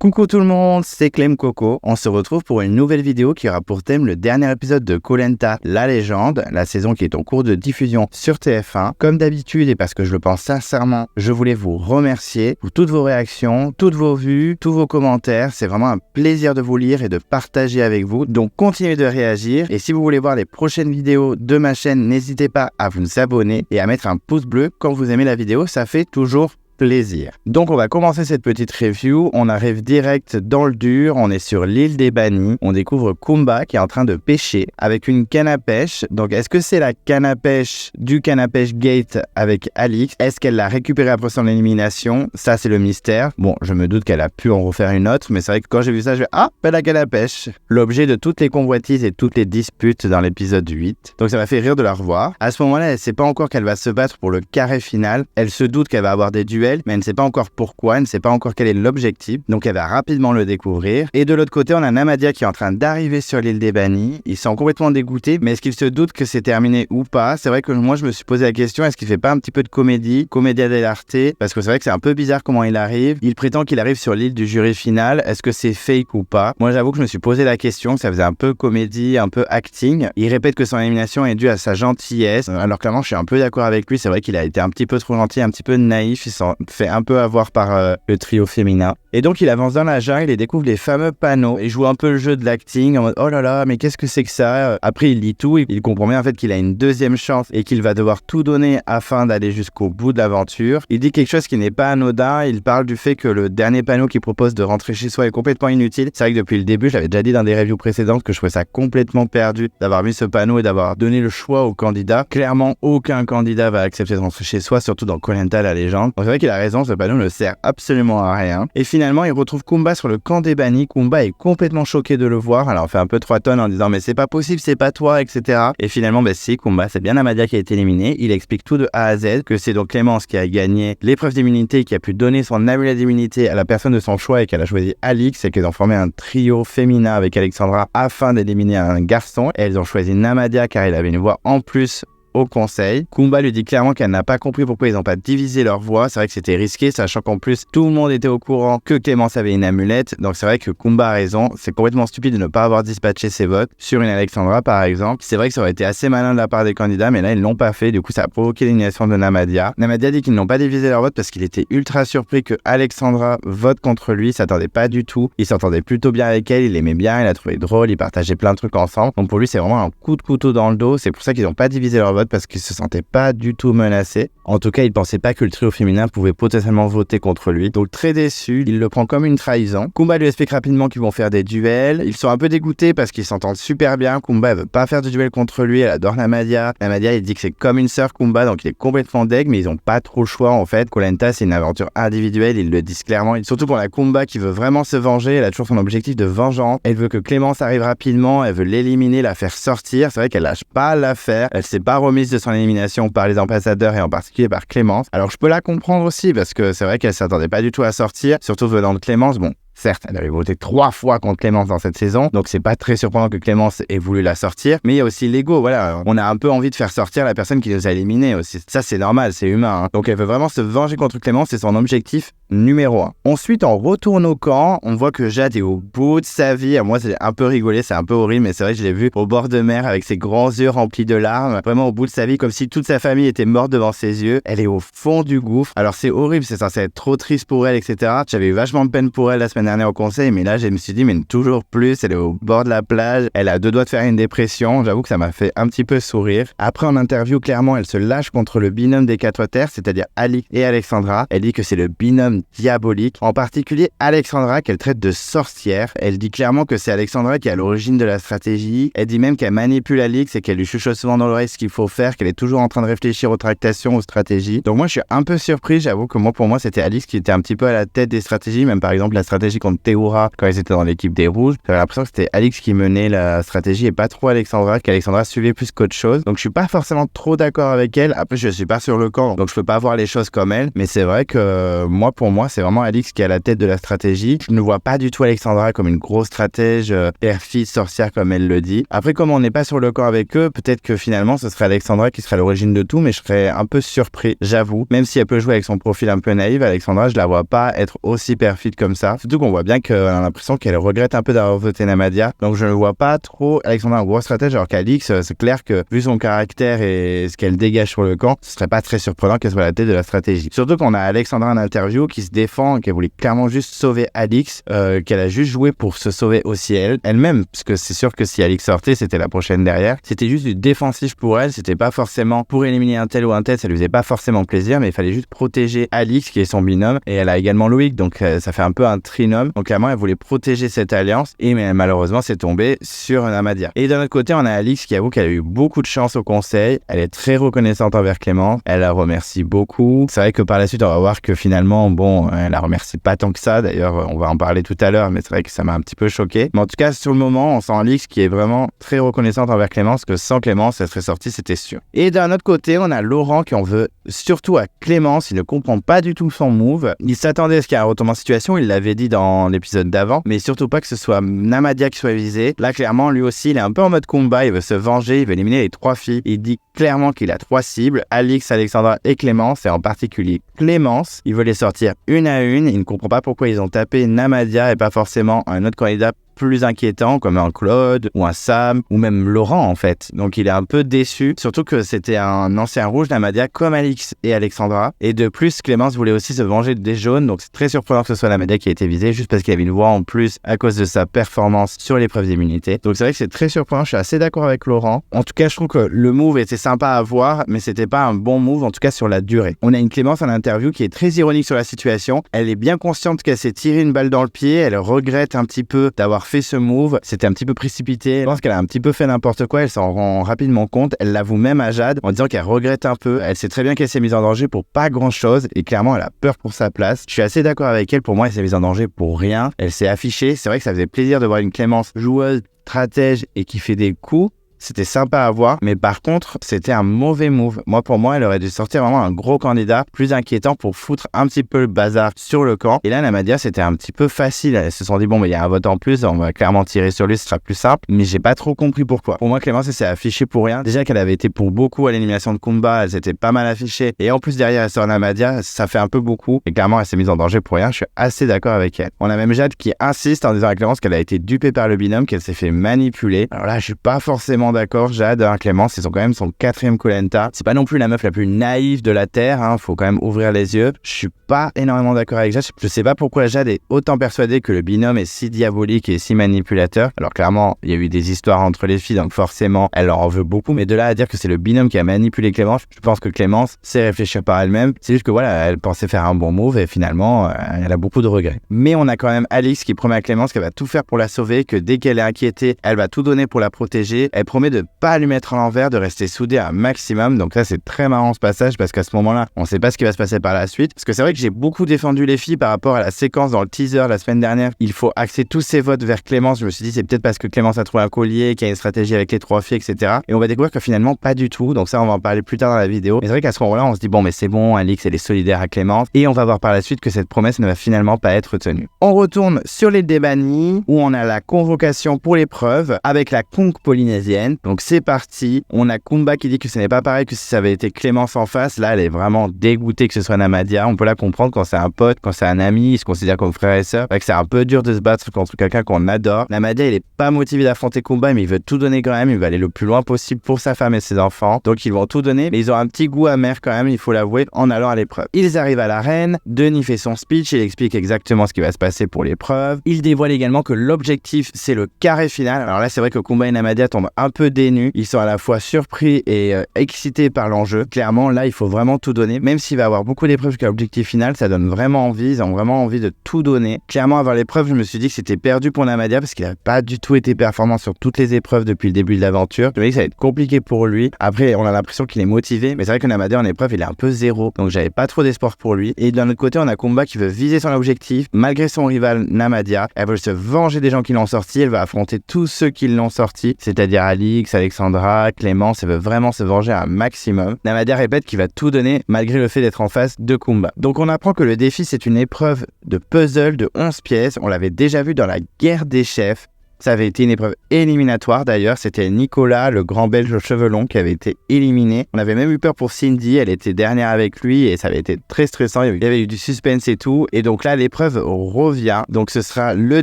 Coucou tout le monde, c'est Clem Coco. On se retrouve pour une nouvelle vidéo qui aura pour thème le dernier épisode de Koh Lanta, la légende, la saison qui est en cours de diffusion sur TF1. Comme d'habitude et parce que je le pense sincèrement, je voulais vous remercier pour toutes vos réactions, toutes vos vues, tous vos commentaires. C'est vraiment un plaisir de vous lire et de partager avec vous. Donc continuez de réagir et si vous voulez voir les prochaines vidéos de ma chaîne, n'hésitez pas à vous abonner et à mettre un pouce bleu quand vous aimez la vidéo, ça fait toujours plaisir. Donc on va commencer cette petite review, on arrive direct dans le dur, on est sur l'île des bannis, on découvre Kumba qui est en train de pêcher avec une canne à pêche. Donc est-ce que c'est la canne à pêche du canne à pêche Gate avec Alix? Est-ce qu'elle l'a récupérée après son élimination? Ça c'est le mystère. Bon, je me doute qu'elle a pu en refaire une autre, mais c'est vrai que quand j'ai vu ça, je vais la canne à pêche. L'objet de toutes les convoitises et toutes les disputes dans l'épisode 8. Donc ça m'a fait rire de la revoir. À ce moment-là, elle sait pas encore qu'elle va se battre pour le carré final. Elle se doute qu'elle va avoir des duels, mais elle ne sait pas encore pourquoi, elle ne sait pas encore quel est l'objectif, donc elle va rapidement le découvrir. Et de l'autre côté, on a Namadia qui est en train d'arriver sur l'île des bannis. Ils sont complètement dégoûtés, mais est-ce qu'ils se doutent que c'est terminé ou pas? C'est vrai que moi je me suis posé la question, est-ce qu'il fait pas un petit peu de commedia dell'arte? Parce que c'est vrai que c'est un peu bizarre comment il arrive. Il prétend qu'il arrive sur l'île du jury final, est-ce que c'est fake ou pas? Moi j'avoue que je me suis posé la question, ça faisait un peu comédie, un peu acting. Il répète que son élimination est due à sa gentillesse, alors clairement je suis un peu d'accord avec lui, c'est vrai qu'il a été un petit peu trop gentil, un petit peu naïf, il s'en fait un peu avoir par le trio féminin. Et donc il avance dans la jungle et découvre les fameux panneaux et joue un peu le jeu de l'acting en mode oh là là mais qu'est-ce que c'est que ça? Après il lit tout, il comprend bien en fait qu'il a une deuxième chance et qu'il va devoir tout donner afin d'aller jusqu'au bout de l'aventure. Il dit quelque chose qui n'est pas anodin, il parle du fait que le dernier panneau qu'il propose de rentrer chez soi est complètement inutile. C'est vrai que depuis le début, je l'avais déjà dit dans des reviews précédentes que je trouvais ça complètement perdu d'avoir mis ce panneau et d'avoir donné le choix aux candidats. Clairement aucun candidat va accepter de rentrer chez soi, surtout dans Koh Lanta la légende. Donc c'est vrai qu'il a raison, ce panneau ne sert absolument à rien. Et finalement, il retrouve Kumba sur le camp des bannis. Kumba est complètement choqué de le voir. Alors, on fait un peu 3 tonnes en disant mais c'est pas possible, c'est pas toi, etc. Et finalement, si, Kumba, c'est bien Namadia qui a été éliminé. Il explique tout de A à Z, que c'est donc Clémence qui a gagné l'épreuve d'immunité, qui a pu donner son amulette d'immunité à la personne de son choix et qu'elle a choisi Alix et qu'elles ont formé un trio féminin avec Alexandra afin d'éliminer un garçon. Et elles ont choisi Namadia car il avait une voix en plus au conseil. Kumba lui dit clairement qu'elle n'a pas compris pourquoi ils n'ont pas divisé leur voix. C'est vrai que c'était risqué, sachant qu'en plus tout le monde était au courant que Clémence avait une amulette. Donc c'est vrai que Kumba a raison. C'est complètement stupide de ne pas avoir dispatché ses votes sur une Alexandra par exemple. C'est vrai que ça aurait été assez malin de la part des candidats, mais là ils l'ont pas fait. Du coup ça a provoqué l'élimination de Namadia. Namadia dit qu'ils n'ont pas divisé leur vote parce qu'il était ultra surpris que Alexandra vote contre lui. Il s'attendait pas du tout. Il s'entendait plutôt bien avec elle. Il l'aimait bien. Il a trouvé drôle. Ils partageaient plein de trucs ensemble. Donc pour lui c'est vraiment un coup de couteau dans le dos. C'est pour ça qu'ils n'ont pas divisé leur vote parce qu'ils se sentaient pas du tout menacés. En tout cas, il pensait pas que le trio féminin pouvait potentiellement voter contre lui. Donc très déçu, il le prend comme une trahison. Kumba lui explique rapidement qu'ils vont faire des duels. Ils sont un peu dégoûtés parce qu'ils s'entendent super bien. Kumba veut pas faire de duel contre lui, elle adore Namadia. Namadia, il dit que c'est comme une sœur Kumba, donc il est complètement deg, mais ils ont pas trop le choix en fait. Koh Lanta, c'est une aventure individuelle, ils le disent clairement. Surtout pour la Kumba qui veut vraiment se venger, elle a toujours son objectif de vengeance. Elle veut que Clémence arrive rapidement, elle veut l'éliminer, la faire sortir. C'est vrai qu'elle lâche pas l'affaire. Elle s'est pas remise de son élimination par les ambassadeurs et en particulier par Clémence. Alors je peux la comprendre aussi parce que c'est vrai qu'elle s'attendait pas du tout à sortir, surtout venant de Clémence. Bon, certes, elle avait voté 3 fois contre Clémence dans cette saison, donc c'est pas très surprenant que Clémence ait voulu la sortir, mais il y a aussi l'ego, voilà, on a un peu envie de faire sortir la personne qui nous a éliminés aussi. Ça c'est normal, c'est humain, hein. Donc elle veut vraiment se venger contre Clémence, c'est son objectif numéro 1. Ensuite, on retourne au camp, on voit que Jade est au bout de sa vie. Moi, c'est un peu rigolé, c'est un peu horrible, mais c'est vrai que je l'ai vu au bord de mer avec ses grands yeux remplis de larmes, vraiment au bout de sa vie, comme si toute sa famille était morte devant ses yeux. Elle est au fond du gouffre. Alors c'est horrible, c'est censé être trop triste pour elle, etc. J'avais eu vachement de peine pour elle la semaine dernière au conseil, mais là, je me suis dit, mais toujours plus, elle est au bord de la plage, elle a 2 doigts de faire une dépression. J'avoue que ça m'a fait un petit peu sourire. Après, en interview, clairement, elle se lâche contre le binôme des 4 terres, c'est-à-dire Alix et Alexandra. Elle dit que c'est le binôme comme diaboliques. En particulier, Alexandra, qu'elle traite de sorcière. Elle dit clairement que c'est Alexandra qui est à l'origine de la stratégie. Elle dit même qu'elle manipule Alix et qu'elle lui chuchote souvent dans l'oreille ce qu'il faut faire, qu'elle est toujours en train de réfléchir aux tractations, aux stratégies. Donc moi, je suis un peu surpris. J'avoue que pour moi, c'était Alix qui était un petit peu à la tête des stratégies. Même par exemple, la stratégie contre Théoura, quand ils étaient dans l'équipe des Rouges, j'avais l'impression que c'était Alix qui menait la stratégie et pas trop Alexandra, qu'Alexandra suivait plus qu'autre chose. Donc je suis pas forcément trop d'accord avec elle. Après, je suis pas sur le camp, donc je peux pas voir les choses comme elle. Mais c'est vrai que pour moi, c'est vraiment Alix qui est à la tête de la stratégie. Je ne vois pas du tout Alexandra comme une grosse stratège, perfide, sorcière comme elle le dit. Après, comme on n'est pas sur le camp avec eux, peut-être que finalement, ce serait Alexandra qui serait à l'origine de tout, mais je serais un peu surpris, j'avoue. Même si elle peut jouer avec son profil un peu naïf, Alexandra, je la vois pas être aussi perfide comme ça. Surtout qu'on voit bien qu'elle a l'impression qu'elle regrette un peu d'avoir voté Namadia. Donc je ne vois pas trop Alexandra en gros stratège, alors qu'Alix, c'est clair que vu son caractère et ce qu'elle dégage sur le camp, ce serait pas très surprenant qu'elle soit à la tête de la stratégie. Surtout qu'on a Alexandra en interview qui se défend, qu'elle voulait clairement juste sauver Alix, qu'elle a juste joué pour se sauver aussi elle-même, parce que c'est sûr que si Alix sortait, c'était la prochaine derrière. C'était juste du défensif pour elle, c'était pas forcément pour éliminer un tel ou un tel, ça lui faisait pas forcément plaisir, mais il fallait juste protéger Alix qui est son binôme, et elle a également Loïc, donc ça fait un peu un trinôme. Donc clairement, elle voulait protéger cette alliance, et malheureusement, c'est tombé sur Namadia. Et d'un autre côté, on a Alix qui avoue qu'elle a eu beaucoup de chance au conseil, elle est très reconnaissante envers Clémence, elle la remercie beaucoup. C'est vrai que par la suite, on va voir que finalement, elle la remercie pas tant que ça, d'ailleurs, on va en parler tout à l'heure, mais c'est vrai que ça m'a un petit peu choqué. Mais en tout cas, sur le moment, on sent Alix qui est vraiment très reconnaissante envers Clémence, que sans Clémence, elle serait sortie, c'était sûr. Et d'un autre côté, on a Laurent qui en veut surtout à Clémence, il ne comprend pas du tout son move. Il s'attendait à ce qu'il y ait un retournement de situation, il l'avait dit dans l'épisode d'avant, mais surtout pas que ce soit Namadia qui soit visé. Là, clairement, lui aussi, il est un peu en mode combat, il veut se venger, il veut éliminer les 3 filles. Il dit clairement qu'il a 3 cibles, Alix, Alexandra et Clémence, et en particulier Clémence. Il veut les sortir une à une, il ne comprend pas pourquoi ils ont tapé Namadia et pas forcément un autre candidat plus inquiétant comme un Claude ou un Sam ou même Laurent en fait. Donc il est un peu déçu, surtout que c'était un ancien rouge Namadia comme Alix et Alexandra. Et de plus, Clémence voulait aussi se venger des jaunes, donc c'est très surprenant que ce soit Namadia qui a été visé juste parce qu'il avait une voix en plus à cause de sa performance sur l'épreuve d'immunité. Donc c'est vrai que c'est très surprenant, je suis assez d'accord avec Laurent. En tout cas, je trouve que le move était sympa à voir, mais c'était pas un bon move, en tout cas sur la durée. On a une Clémence en interview qui est très ironique sur la situation. Elle est bien consciente qu'elle s'est tiré une balle dans le pied, elle regrette un petit peu d'avoir fait ce move, c'était un petit peu précipité, je pense qu'elle a un petit peu fait n'importe quoi, elle s'en rend rapidement compte, elle l'avoue même à Jade en disant qu'elle regrette un peu, elle sait très bien qu'elle s'est mise en danger pour pas grand chose et clairement elle a peur pour sa place. Je suis assez d'accord avec elle, pour moi elle s'est mise en danger pour rien, elle s'est affichée, c'est vrai que ça faisait plaisir de voir une Clémence joueuse, stratège et qui fait des coups. C'était sympa à voir, mais par contre, c'était un mauvais move. Pour moi, elle aurait dû sortir vraiment un gros candidat, plus inquiétant pour foutre un petit peu le bazar sur le camp. Et là, Namadia, c'était un petit peu facile. Elles se sont dit, il y a un vote en plus, on va clairement tirer sur lui, ce sera plus simple. Mais j'ai pas trop compris pourquoi. Pour moi, Clémence, elle s'est affichée pour rien. Déjà qu'elle avait été pour beaucoup à l'élimination de Kumba, elle s'était pas mal affichée. Et en plus, derrière, elle sort Namadia, ça fait un peu beaucoup. Et clairement, elle s'est mise en danger pour rien. Je suis assez d'accord avec elle. On a même Jade qui insiste en disant à Clémence qu'elle a été dupée par le binôme, qu'elle s'est fait manipuler. Alors là, je suis pas forcément d'accord, Jade, Clémence, ils sont quand même son 4e Koh-Lanta. C'est pas non plus la meuf la plus naïve de la Terre, faut quand même ouvrir les yeux. Je suis pas énormément d'accord avec Jade. Je sais pas pourquoi Jade est autant persuadée que le binôme est si diabolique et si manipulateur. Alors clairement, il y a eu des histoires entre les filles, donc forcément, elle leur en veut beaucoup. Mais de là à dire que c'est le binôme qui a manipulé Clémence, je pense que Clémence sait réfléchir par elle-même. C'est juste que elle pensait faire un bon move et finalement, elle a beaucoup de regrets. Mais on a quand même Alix qui promet à Clémence qu'elle va tout faire pour la sauver, que dès qu'elle est inquiétée, elle va tout donner pour la protéger. Elle promet de pas lui mettre à l'envers, de rester soudée un maximum. Donc ça, c'est très marrant ce passage parce qu'à ce moment-là, on sait pas ce qui va se passer par la suite. Parce que c'est vrai que j'ai beaucoup défendu les filles par rapport à la séquence dans le teaser la semaine dernière. Il faut axer tous ses votes vers Clémence. Je me suis dit, c'est peut-être parce que Clémence a trouvé un collier, qu'il y a une stratégie avec les 3 filles, etc. Et on va découvrir que finalement, pas du tout. Donc ça, on va en parler plus tard dans la vidéo. Mais c'est vrai qu'à ce moment-là, on se dit, mais c'est bon, Alix, elle est solidaire à Clémence. Et on va voir par la suite que cette promesse ne va finalement pas être tenue. On retourne sur les débannis où on a la convocation pour l'épreuve avec la conque polynésienne. Donc c'est parti. On a Kumba qui dit que ce n'est pas pareil que si ça avait été Clémence en face. Là, elle est vraiment dégoûtée que ce soit Namadia. On peut la comprendre quand c'est un pote, quand c'est un ami, il se considère comme frère et sœur. C'est un peu dur de se battre contre quelqu'un qu'on adore. Namadia, il est pas motivé d'affronter Kumba, mais il veut tout donner quand même. Il veut aller le plus loin possible pour sa femme et ses enfants. Donc ils vont tout donner, mais ils ont un petit goût amer quand même, il faut l'avouer, en allant à l'épreuve. Ils arrivent à l'arène. Denis fait son speech, il explique exactement ce qui va se passer pour l'épreuve. Il dévoile également que l'objectif, c'est le carré final. Alors là, c'est vrai que Kumba et Namadia tombent un peu peu dénus. Ils sont à la fois surpris et excités par l'enjeu. Clairement, là, il faut vraiment tout donner. Même s'il va y avoir beaucoup d'épreuves jusqu'à l'objectif final, ça donne vraiment envie. Ils ont vraiment envie de tout donner. Clairement, avant l'épreuve, je me suis dit que c'était perdu pour Namadia parce qu'il n'a pas du tout été performant sur toutes les épreuves depuis le début de l'aventure. Je me dis que ça va être compliqué pour lui. Après, on a l'impression qu'il est motivé, mais c'est vrai que Namadia en épreuve, il est un peu zéro. Donc, j'avais pas trop d'espoir pour lui. Et d'un autre côté, on a Kumba qui veut viser son objectif. Malgré son rival Namadia, elle veut se venger des gens qui l'ont sorti. Elle va affronter tous ceux qui l'ont sorti, c'est-à-dire Alix, Alexandra, Clémence. Elle veut vraiment se venger un maximum. Namadia répète qu'il va tout donner malgré le fait d'être en face de Kumba. Donc, on apprend que le défi, c'est une épreuve de puzzle de 11 pièces. On l'avait déjà vu dans la guerre des chefs. Ça avait été une épreuve éliminatoire d'ailleurs, c'était Nicolas, le grand belge aux cheveux longs, qui avait été éliminé. On avait même eu peur pour Cindy, elle était dernière avec lui et ça avait été très stressant, il y avait eu du suspense et tout. Et donc là, l'épreuve revient, donc ce sera le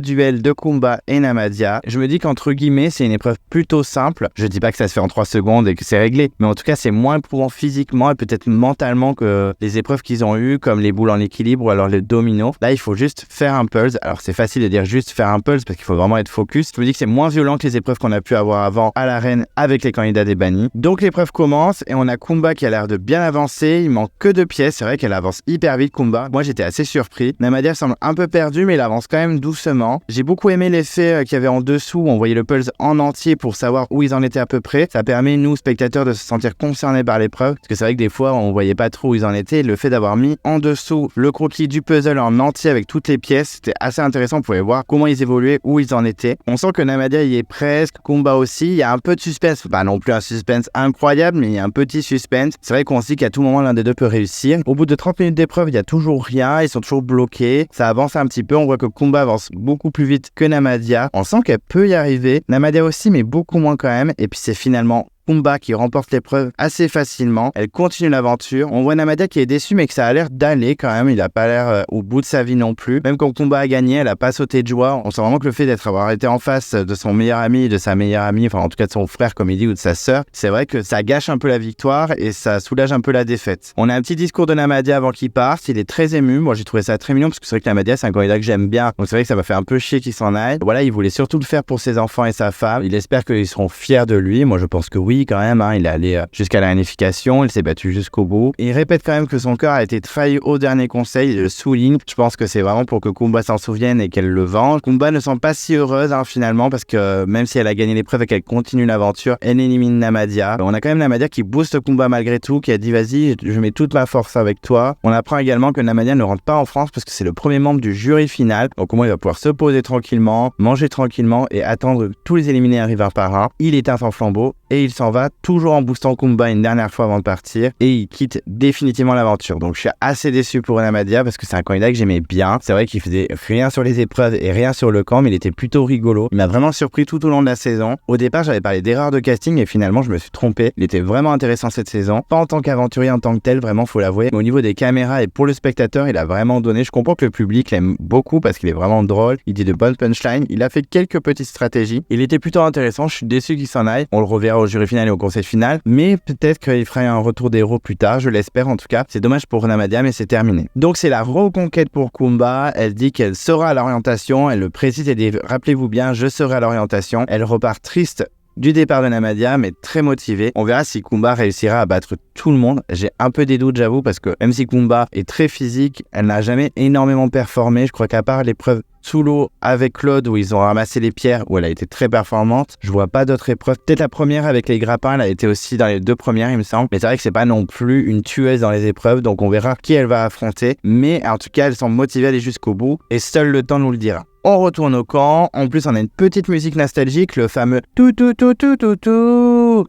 duel de Kumba et Namadia. Je me dis qu'entre guillemets, c'est une épreuve plutôt simple. Je dis pas que ça se fait en 3 secondes et que c'est réglé, mais en tout cas, c'est moins éprouvant physiquement et peut-être mentalement que les épreuves qu'ils ont eues, comme les boules en équilibre ou alors les dominos. Là, il faut juste faire un puzzle. Alors c'est facile de dire juste faire un puzzle parce qu'il faut vraiment être focus. Je me dis que c'est moins violent que les épreuves qu'on a pu avoir avant à l'arène avec les candidats des bannis. Donc l'épreuve commence et on a Kumba qui a l'air de bien avancer. Il manque que 2 pièces. C'est vrai qu'elle avance hyper vite, Kumba. Moi, j'étais assez surpris. Namadia semble un peu perdue, mais il avance quand même doucement. J'ai beaucoup aimé l'effet qu'il y avait en dessous. On voyait le puzzle en entier pour savoir où ils en étaient à peu près. Ça permet, nous, spectateurs, de se sentir concernés par l'épreuve. Parce que c'est vrai que des fois, on voyait pas trop où ils en étaient. Le fait d'avoir mis en dessous le croquis du puzzle en entier avec toutes les pièces, c'était assez intéressant. On pouvait voir comment ils évoluaient, où ils en étaient. On sent que Namadia y est presque, Kumba aussi, il y a un peu de suspense, pas non plus un suspense incroyable, mais il y a un petit suspense. C'est vrai qu'on se dit qu'à tout moment l'un des deux peut réussir. Au bout de 30 minutes d'épreuve, il n'y a toujours rien, ils sont toujours bloqués, ça avance un petit peu, on voit que Kumba avance beaucoup plus vite que Namadia, on sent qu'elle peut y arriver, Namadia aussi, mais beaucoup moins quand même, et puis c'est finalement Kumba qui remporte l'épreuve assez facilement. Elle continue l'aventure. On voit Namadia qui est déçue, mais que ça a l'air d'aller quand même. Il a pas l'air au bout de sa vie non plus. Même quand Kumba a gagné, elle a pas sauté de joie. On sent vraiment que le fait avoir été en face de son meilleur ami, de sa meilleure amie, enfin en tout cas de son frère comme il dit, ou de sa sœur, c'est vrai que ça gâche un peu la victoire et ça soulage un peu la défaite. On a un petit discours de Namadia avant qu'il parte. Il est très ému. Moi j'ai trouvé ça très mignon parce que c'est vrai que Namadia c'est un candidat que j'aime bien. Donc c'est vrai que ça m'a fait un peu chier qu'il s'en aille. Voilà, il voulait surtout le faire pour ses enfants et sa femme. Il espère qu'ils seront fiers de lui. Moi je pense que oui quand même. Il est allé jusqu'à la réunification, il s'est battu jusqu'au bout. Et il répète quand même que son cœur a été trahi au dernier conseil, il le souligne. Je pense que c'est vraiment pour que Kumba s'en souvienne et qu'elle le venge. Kumba ne semble pas si heureuse finalement parce que même si elle a gagné l'épreuve et qu'elle continue l'aventure, elle élimine Namadia. On a quand même Namadia qui booste Kumba malgré tout, qui a dit vas-y, je mets toute ma force avec toi. On apprend également que Namadia ne rentre pas en France parce que c'est le premier membre du jury final. Donc au moins il va pouvoir se poser tranquillement, manger tranquillement et attendre que tous les éliminés arrivent un par un. Il éteint son flambeau et il s'en va toujours en boostant Kumba une dernière fois avant de partir et il quitte définitivement l'aventure. Donc je suis assez déçu pour Namadia parce que c'est un candidat que j'aimais bien. C'est vrai qu'il faisait rien sur les épreuves et rien sur le camp, mais il était plutôt rigolo. Il m'a vraiment surpris tout au long de la saison. Au départ, j'avais parlé d'erreurs de casting et finalement je me suis trompé. Il était vraiment intéressant cette saison. Pas en tant qu'aventurier en tant que tel, vraiment faut l'avouer. Mais au niveau des caméras et pour le spectateur, il a vraiment donné. Je comprends que le public l'aime beaucoup parce qu'il est vraiment drôle. Il dit de bonnes punchlines. Il a fait quelques petites stratégies. Il était plutôt intéressant. Je suis déçu qu'il s'en aille. On le reverra au jury final et au conseil final. Mais peut-être qu'il fera un retour des héros plus tard, je l'espère en tout cas. C'est dommage pour Namadia, mais c'est terminé. Donc c'est la reconquête pour Kumba. Elle dit qu'elle sera à l'orientation, elle le précise et dit rappelez-vous bien, je serai à l'orientation. Elle repart triste du départ de Namadia, mais très motivée. On verra si Kumba réussira à battre tout le monde. J'ai un peu des doutes, j'avoue, parce que même si Kumba est très physique, elle n'a jamais énormément performé. Je crois qu'à part l'épreuve sous l'eau avec Claude où ils ont ramassé les pierres, où elle a été très performante, je vois pas d'autres épreuves. Peut-être la première avec les grappins, elle a été aussi dans les 2 premières, il me semble. Mais c'est vrai que c'est pas non plus une tueuse dans les épreuves, donc on verra qui elle va affronter. Mais en tout cas, elle semble motivée à aller jusqu'au bout et seul le temps nous le dira. On retourne au camp. En plus, on a une petite musique nostalgique, le fameux tout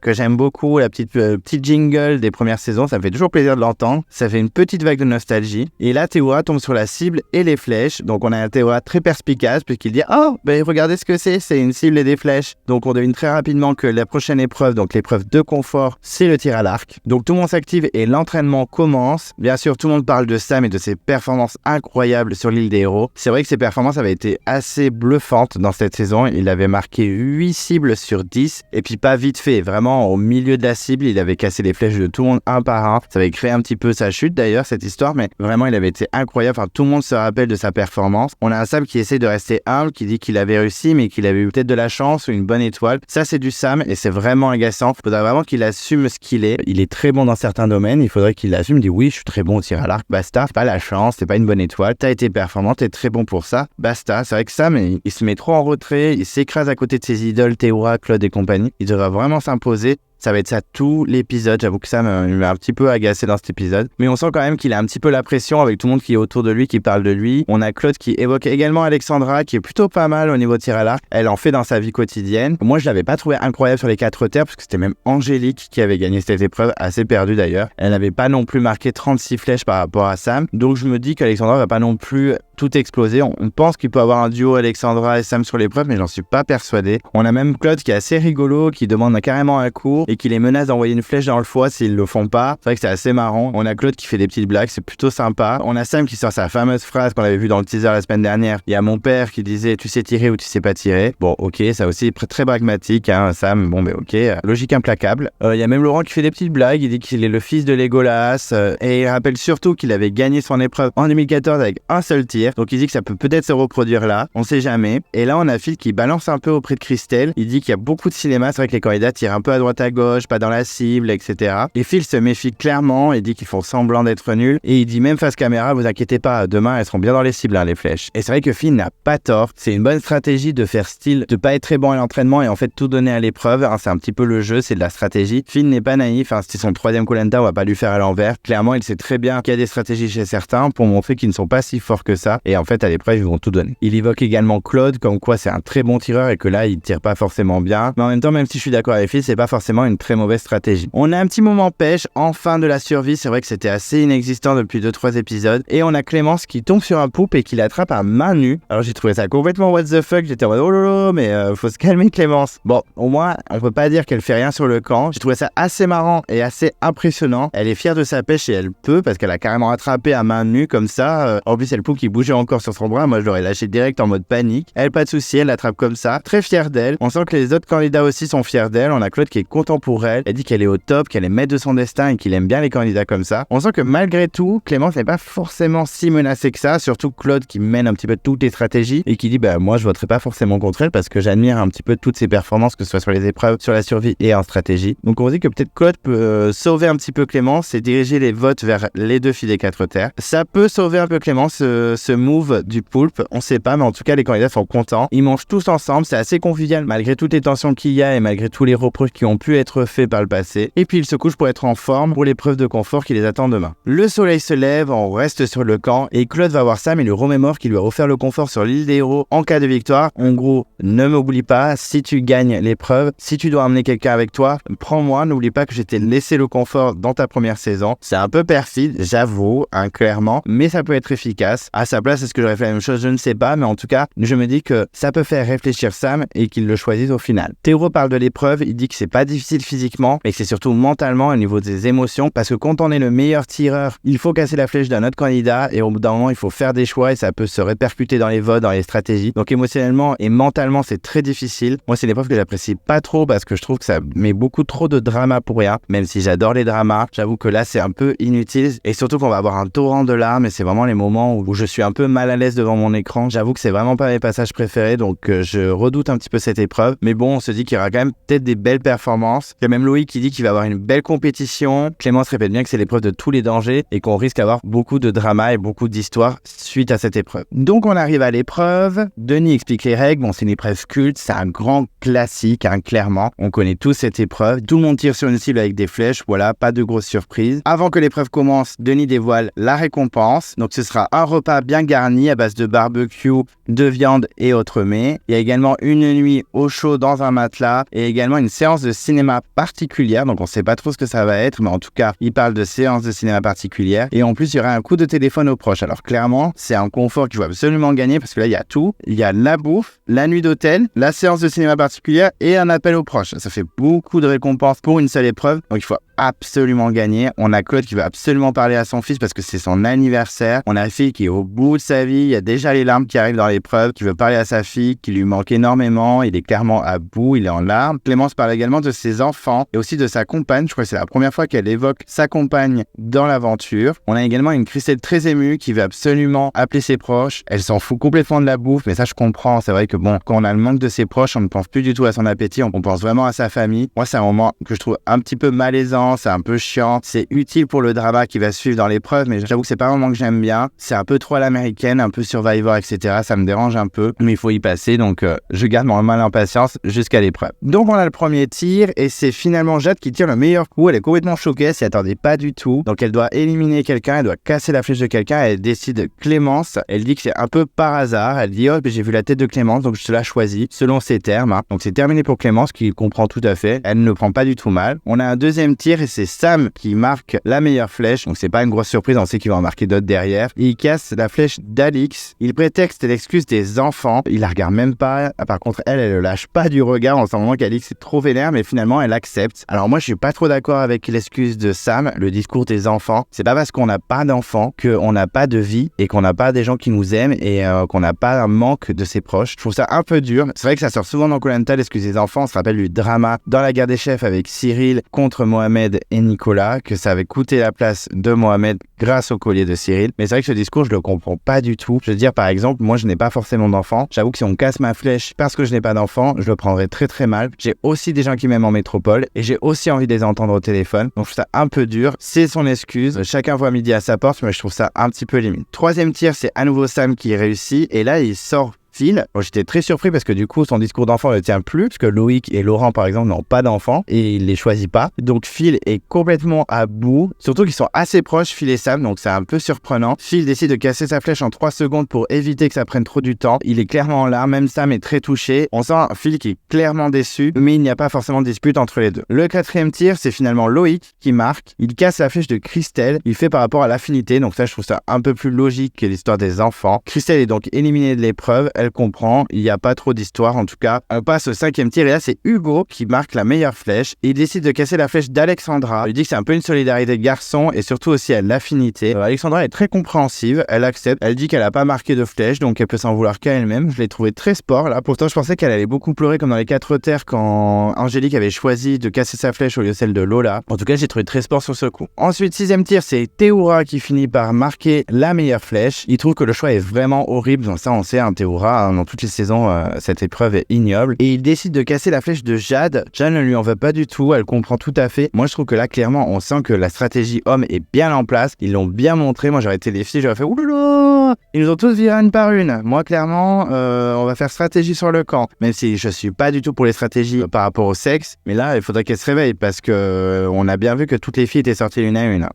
que j'aime beaucoup, la petite jingle des premières saisons. Ça me fait toujours plaisir de l'entendre. Ça fait une petite vague de nostalgie. Et là, Théoura tombe sur la cible et les flèches. Donc, on a un Théoura très perspicace puisqu'il dit oh, ben regardez ce que c'est une cible et des flèches. Donc, on devine très rapidement que la prochaine épreuve, donc l'épreuve de confort, c'est le tir à l'arc. Donc, tout le monde s'active et l'entraînement commence. Bien sûr, tout le monde parle de Sam et de ses performances incroyables sur l'île des héros. C'est vrai que ses performances avaient été assez bluffante dans cette saison. Il avait marqué 8 cibles sur 10 et puis pas vite fait, vraiment au milieu de la cible, il avait cassé les flèches de tout le monde un par un. Ça avait créé un petit peu sa chute d'ailleurs cette histoire, mais vraiment il avait été incroyable. Enfin, tout le monde se rappelle de sa performance. On a un Sam qui essaie de rester humble, qui dit qu'il avait réussi, mais qu'il avait eu peut-être de la chance ou une bonne étoile. Ça, c'est du Sam et c'est vraiment agaçant. Il faudrait vraiment qu'il assume ce qu'il est. Il est très bon dans certains domaines. Il faudrait qu'il assume, dit oui, je suis très bon au tir à l'arc, basta. C'est pas la chance, c'est pas une bonne étoile. T'as été performant, t'es très bon pour ça, basta. C'est vrai que Sam, il se met trop en retrait, il s'écrase à côté de ses idoles, Théora, Claude et compagnie. Il devrait vraiment s'imposer. Ça va être ça tout l'épisode. J'avoue que ça m'a un petit peu agacé dans cet épisode. Mais on sent quand même qu'il a un petit peu la pression avec tout le monde qui est autour de lui, qui parle de lui. On a Claude qui évoque également Alexandra, qui est plutôt pas mal au niveau de tir à l'arc. Elle en fait dans sa vie quotidienne. Moi, je l'avais pas trouvé incroyable sur les 4 terres, parce que c'était même Angélique qui avait gagné cette épreuve, assez perdue d'ailleurs. Elle n'avait pas non plus marqué 36 flèches par rapport à Sam. Donc je me dis qu'Alexandra va pas non plus tout exploser. On pense qu'il peut avoir un duo Alexandra et Sam sur l'épreuve, mais j'en suis pas persuadé. On a même Claude qui est assez rigolo, qui demande carrément un cours et qui les menace d'envoyer une flèche dans le foie s'ils le font pas. C'est vrai que c'est assez marrant. On a Claude qui fait des petites blagues, c'est plutôt sympa. On a Sam qui sort sa fameuse phrase qu'on avait vue dans le teaser la semaine dernière. Il y a mon père qui disait tu sais tirer ou tu sais pas tirer. Bon, ok, ça aussi très pragmatique, hein, Sam. Bon, ben ok, logique implacable. Il y a même Laurent qui fait des petites blagues. Il dit qu'il est le fils de Legolas et il rappelle surtout qu'il avait gagné son épreuve en 2014 avec un seul tir. Donc il dit que ça peut peut-être se reproduire là. On sait jamais. Et là, on a Phil qui balance un peu auprès de Christelle. Il dit qu'il y a beaucoup de cinéma. C'est vrai que les candidats tirent un peu à droite à gauche, pas dans la cible, etc. Et Phil se méfie clairement et dit qu'ils font semblant d'être nuls. Et il dit même face caméra, vous inquiétez pas, demain elles seront bien dans les cibles, hein, les flèches. Et c'est vrai que Phil n'a pas tort. C'est une bonne stratégie de faire style, de pas être très bon à l'entraînement et en fait tout donner à l'épreuve. Hein, c'est un petit peu le jeu, c'est de la stratégie. Phil n'est pas naïf, hein, c'est son 3e Koh-Lanta, on va pas lui faire à l'envers. Clairement, il sait très bien qu'il y a des stratégies chez certains pour montrer qu'ils ne sont pas si forts que ça. Et en fait, à l'épreuve, ils vont tout donner. Il évoque également Claude, comme quoi c'est un très bon tireur et que là, il tire pas forcément bien. Mais en même temps, même si je suis d'accord avec Phil, c'est pas forcément une très mauvaise stratégie. On a un petit moment pêche, enfin de la survie, c'est vrai que c'était assez inexistant depuis 2-3 épisodes. Et on a Clémence qui tombe sur un poupe et qui l'attrape à main nue. Alors j'ai trouvé ça complètement what the fuck, j'étais en mode oh lolo, mais faut se calmer Clémence. Bon, au moins, on peut pas dire qu'elle fait rien sur le camp. J'ai trouvé ça assez marrant et assez impressionnant. Elle est fière de sa pêche et elle peut, parce qu'elle a carrément attrapé à main nue comme ça. En plus, il y a le poupe qui bougeait encore sur son bras, moi je l'aurais lâché direct en mode panique. Elle, pas de souci, elle l'attrape comme ça, très fière d'elle. On sent que les autres candidats aussi sont fiers d'elle. On a Claude qui est content pour elle. Elle dit qu'elle est au top, qu'elle est maître de son destin et qu'il aime bien les candidats comme ça. On sent que malgré tout, Clémence n'est pas forcément si menacée que ça, surtout Claude qui mène un petit peu toutes les stratégies et qui dit bah moi je voterai pas forcément contre elle parce que j'admire un petit peu toutes ses performances, que ce soit sur les épreuves, sur la survie et en stratégie. Donc on se dit que peut-être Claude peut sauver un petit peu Clémence et diriger les votes vers les 2 filles des 4 terres. Ça peut sauver un peu Clémence, ce move du poulpe, on sait pas, mais en tout cas les candidats sont contents. Ils mangent tous ensemble, c'est assez convivial malgré toutes les tensions qu'il y a et malgré tous les reproches qui ont pu être faits par le passé. Et puis ils se couchent pour être en forme pour l'épreuve de confort qui les attend demain. Le soleil se lève, on reste sur le camp et Claude va voir Sam et lui remémore qu'il lui a offert le confort sur l'île des héros en cas de victoire. En gros, ne m'oublie pas, si tu gagnes l'épreuve, si tu dois emmener quelqu'un avec toi, prends-moi, n'oublie pas que je t'ai laissé le confort dans ta première saison. C'est un peu perfide, j'avoue, hein, clairement, mais ça peut être efficace. À sa place, est-ce que j'aurais fait la même chose? Je ne sais pas, mais en tout cas, je me dis que ça peut faire réfléchir Sam et qu'il le choisisse au final. Théo parle de l'épreuve, il dit que c'est pas difficile physiquement, mais que c'est surtout mentalement au niveau des émotions, parce que quand on est le meilleur tireur, il faut casser la flèche d'un autre candidat et au bout d'un moment, il faut faire des choix et ça peut se répercuter dans les votes, dans les stratégies. Donc émotionnellement et mentalement, c'est très difficile. Moi, c'est une épreuve que j'apprécie pas trop parce que je trouve que ça met beaucoup trop de drama pour rien, même si j'adore les dramas. J'avoue que là, c'est un peu inutile et surtout qu'on va avoir un torrent de larmes et c'est vraiment les moments où je suis un peu mal à l'aise devant mon écran. J'avoue que c'est vraiment pas mes passages préférés, donc je redoute un petit peu cette épreuve. Mais bon, on se dit qu'il y aura quand même peut-être des belles performances. Il y a même Loïc qui dit qu'il va avoir une belle compétition. Clémence répète bien que c'est l'épreuve de tous les dangers et qu'on risque d'avoir beaucoup de drama et beaucoup d'histoires suite à cette épreuve. Donc on arrive à l'épreuve. Denis explique les règles. Bon, c'est une épreuve culte, c'est un grand classique, hein, clairement. On connaît tous cette épreuve. Tout le monde tire sur une cible avec des flèches. Voilà, pas de grosses surprises. Avant que l'épreuve commence, Denis dévoile la récompense. Donc ce sera un repas bien garni à base de barbecue, de viande et autres mets. Il y a également une nuit au chaud dans un matelas et également une séance de cinéma particulière. Donc on sait pas trop ce que ça va être, mais en tout cas, il parle de séance de cinéma particulière. Et en plus, il y aura un coup de téléphone aux proches. Alors clairement, c'est un confort qu'il faut absolument gagner parce que là, il y a tout. Il y a la bouffe, la nuit d'hôtel, la séance de cinéma particulière et un appel aux proches. Ça fait beaucoup de récompenses pour une seule épreuve. Donc il faut absolument gagner. On a Claude qui veut absolument parler à son fils parce que c'est son anniversaire. On a Phil qui est au bout de sa vie. Il y a déjà les larmes qui arrivent dans l'épreuve, qui veut parler à sa fille, qui lui manque énormément. Il est clairement à bout, il est en larmes. Clémence parle également de ses enfants et aussi de sa compagne. Je crois que c'est la première fois qu'elle évoque sa compagne dans l'aventure. On a également une Christelle très émue qui veut absolument appeler ses proches. Elle s'en fout complètement de la bouffe, mais ça je comprends. C'est vrai que bon, quand on a le manque de ses proches, on ne pense plus du tout à son appétit, on pense vraiment à sa famille. Moi, c'est un moment que je trouve un petit peu malaisant, c'est un peu chiant. C'est utile pour le drama qui va suivre dans l'épreuve, mais j'avoue que c'est pas un moment que j'aime bien. C'est un peu trop à l'américaine, un peu Survivor, etc. Ça me dérange un peu, mais il faut y passer, donc je garde mon mal en patience jusqu'à l'épreuve. Donc on a le premier tir, et c'est finalement Jade qui tire le meilleur coup. Elle est complètement choquée, elle s'y attendait pas du tout. Donc elle doit éliminer quelqu'un, elle doit casser la flèche de quelqu'un, elle décide Clémence. Elle dit que c'est un peu par hasard. Elle dit « Oh, j'ai vu la tête de Clémence, donc je te la choisis », selon ses termes. Hein. Donc c'est terminé pour Clémence, qui comprend tout à fait. Elle ne le prend pas du tout mal. On a un deuxième tir, et c'est Sam qui marque la meilleure flèche. Donc c'est pas une grosse surprise, on sait qu'il va en marquer d'autres derrière. Et il casse la flèche d'Alix. Il prétexte l'excuse des enfants. Il la regarde même pas. Par contre, elle le lâche pas du regard. On sent vraiment qu'Alix est trop vénère, mais finalement, elle accepte. Alors moi, je suis pas trop d'accord avec l'excuse de Sam, le discours des enfants. C'est pas parce qu'on n'a pas d'enfants qu'on n'a pas de vie et qu'on n'a pas des gens qui nous aiment et qu'on n'a pas un manque de ses proches. Je trouve ça un peu dur. C'est vrai que ça sort souvent dans Koh-Lanta, l'excuse des enfants. On se rappelle du drama dans la guerre des chefs avec Cyril contre Mohamed et Nicolas, que ça avait coûté la place de Mohamed grâce au collier de Cyril. Mais c'est vrai que ce discours, je le comprends pas du tout. Je veux dire, par exemple, moi, je n'ai pas forcément d'enfants. J'avoue que si on casse ma flèche parce que je n'ai pas d'enfants, je le prendrais très très mal. J'ai aussi des gens qui m'aiment en métropole et j'ai aussi envie de les entendre au téléphone. Donc je trouve ça un peu dur. C'est son excuse. Chacun voit midi à sa porte, mais je trouve ça un petit peu limite. Troisième tir, c'est à nouveau Sam qui réussit et là, il sort Phil. Bon, j'étais très surpris parce que du coup, son discours d'enfant ne tient plus, parce que Loïc et Laurent, par exemple, n'ont pas d'enfants et il les choisit pas. Donc Phil est complètement à bout, surtout qu'ils sont assez proches, Phil et Sam, donc c'est un peu surprenant. Phil décide de casser sa flèche en 3 secondes pour éviter que ça prenne trop du temps. Il est clairement en larmes, même Sam est très touché. On sent Phil qui est clairement déçu, mais il n'y a pas forcément de dispute entre les deux. Le quatrième tir, c'est finalement Loïc qui marque. Il casse la flèche de Christelle. Il fait par rapport à l'affinité, donc ça, je trouve ça un peu plus logique que l'histoire des enfants. Christelle est donc éliminée de l'épreuve. Elle comprend, il n'y a pas trop d'histoire en tout cas. On passe au 5e tir et là c'est Hugo qui marque la meilleure flèche. Il décide de casser la flèche d'Alexandra. Il dit que c'est un peu une solidarité de garçon et surtout aussi à l'affinité. Alexandra est très compréhensive, elle accepte, elle dit qu'elle n'a pas marqué de flèche donc elle peut s'en vouloir qu'à elle-même. Je l'ai trouvé très sport là. Pourtant je pensais qu'elle allait beaucoup pleurer comme dans les 4 terres quand Angélique avait choisi de casser sa flèche au lieu de celle de Lola. En tout cas j'ai trouvé très sport sur ce coup. Ensuite 6e tir, c'est Théoura qui finit par marquer la meilleure flèche. Il trouve que le choix est vraiment horrible, donc ça on sait, Théoura dans toutes les saisons, cette épreuve est ignoble. Et il décide de casser la flèche de Jade. Jade ne lui en veut pas du tout, elle comprend tout à fait. Moi je trouve que là clairement on sent que la stratégie homme est bien en place. Ils l'ont bien montré. Moi j'aurais été les filles, j'aurais fait oulala. Ils nous ont tous viré une par une. Moi clairement on va faire stratégie sur le camp. Même si je suis pas du tout pour les stratégies par rapport au sexe. Mais là il faudrait qu'elle se réveille parce que on a bien vu que toutes les filles étaient sorties l'une à une.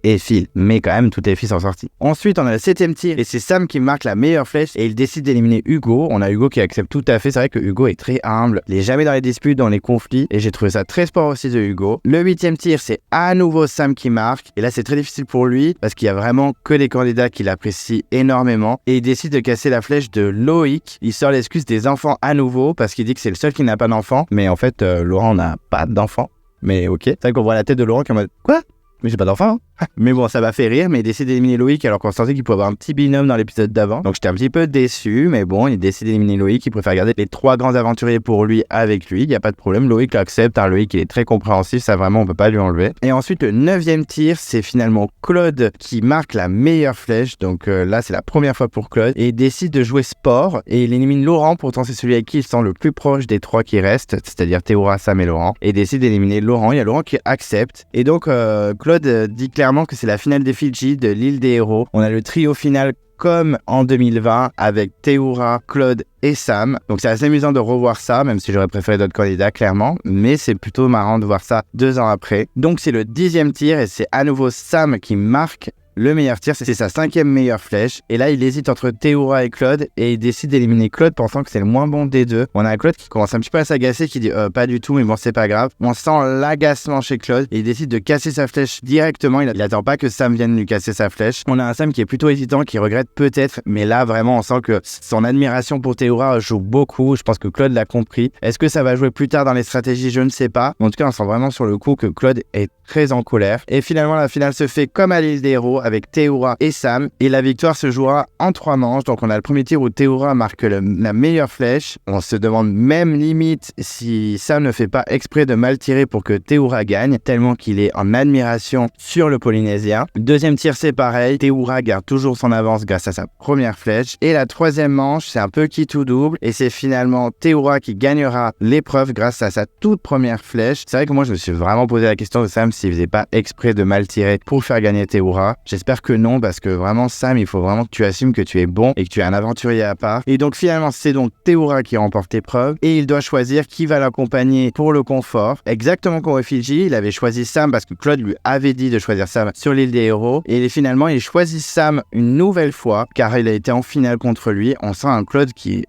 Et Phil, mais quand même toutes les filles sont sorties. Ensuite on a le 7e tir et c'est Sam qui marque la meilleure flèche et il décide d'éliminer Hugo. On a Hugo qui accepte tout à fait, c'est vrai que Hugo est très humble, il est jamais dans les disputes, dans les conflits et j'ai trouvé ça très sport aussi de Hugo. Le 8e tir c'est à nouveau Sam qui marque et là c'est très difficile pour lui parce qu'il y a vraiment que des candidats qu'il apprécie énormément et il décide de casser la flèche de Loïc. Il sort l'excuse des enfants à nouveau parce qu'il dit que c'est le seul qui n'a pas d'enfant, mais en fait Laurent n'a pas d'enfant. Mais ok, c'est vrai qu'on voit la tête de Laurent qui est en mode quoi ? Mais j'ai pas d'enfant. Mais bon, ça m'a fait rire, mais il décide d'éliminer Loïc alors qu'on sentait qu'il pouvait avoir un petit binôme dans l'épisode d'avant. Donc j'étais un petit peu déçu, mais bon, il décide d'éliminer Loïc, il préfère garder les 3 grands aventuriers pour lui avec lui, il n'y a pas de problème, Loïc l'accepte, Loïc il est très compréhensif, ça vraiment on peut pas lui enlever. Et ensuite le 9e tir, c'est finalement Claude qui marque la meilleure flèche, donc là c'est la première fois pour Claude, et il décide de jouer sport, et il élimine Laurent, pourtant c'est celui avec qui il se sent le plus proche des 3 qui restent, c'est-à-dire Théoura, Sam et Laurent, et il décide d'éliminer Laurent, il y a Laurent qui accepte, et donc Claude dit clairement que c'est la finale des Fidji de l'île des héros. On a le trio final comme en 2020 avec Théoura, Claude et Sam. Donc c'est assez amusant de revoir ça, même si j'aurais préféré d'autres candidats clairement, mais c'est plutôt marrant de voir ça 2 ans après. Donc c'est le 10e tir et c'est à nouveau Sam qui marque le meilleur tir, c'est sa 5e meilleure flèche. Et là, il hésite entre Théoura et Claude et il décide d'éliminer Claude pensant que c'est le moins bon des deux. On a Claude qui commence un petit peu à s'agacer, qui dit pas du tout, mais bon, c'est pas grave. On sent l'agacement chez Claude et il décide de casser sa flèche directement. Il attend pas que Sam vienne lui casser sa flèche. On a un Sam qui est plutôt hésitant, qui regrette peut-être, mais là, vraiment, on sent que son admiration pour Théoura joue beaucoup. Je pense que Claude l'a compris. Est-ce que ça va jouer plus tard dans les stratégies? Je ne sais pas. Mais en tout cas, on sent vraiment sur le coup que Claude est très en colère. Et finalement, la finale se fait comme à l'île des héros avec Théoura et Sam. Et la victoire se jouera en 3 manches. Donc on a le premier tir où Théoura marque la meilleure flèche. On se demande même limite si Sam ne fait pas exprès de mal tirer pour que Théoura gagne, tellement qu'il est en admiration sur le Polynésien. Deuxième tir, c'est pareil. Théoura garde toujours son avance grâce à sa première flèche. Et la troisième manche, c'est un peu qui tout double. Et c'est finalement Théoura qui gagnera l'épreuve grâce à sa toute première flèche. C'est vrai que moi, je me suis vraiment posé la question de Sam s'il faisait pas exprès de mal tirer pour faire gagner Théoura. J'espère que non, parce que vraiment, Sam, il faut vraiment que tu assumes que tu es bon et que tu es un aventurier à part. Et donc finalement, c'est donc Théoura qui remporte l'épreuve et il doit choisir qui va l'accompagner pour le confort. Exactement comme au Fidji, il avait choisi Sam parce que Claude lui avait dit de choisir Sam sur l'île des héros. Et finalement, il choisit Sam une nouvelle fois car il a été en finale contre lui. On sent un Claude qui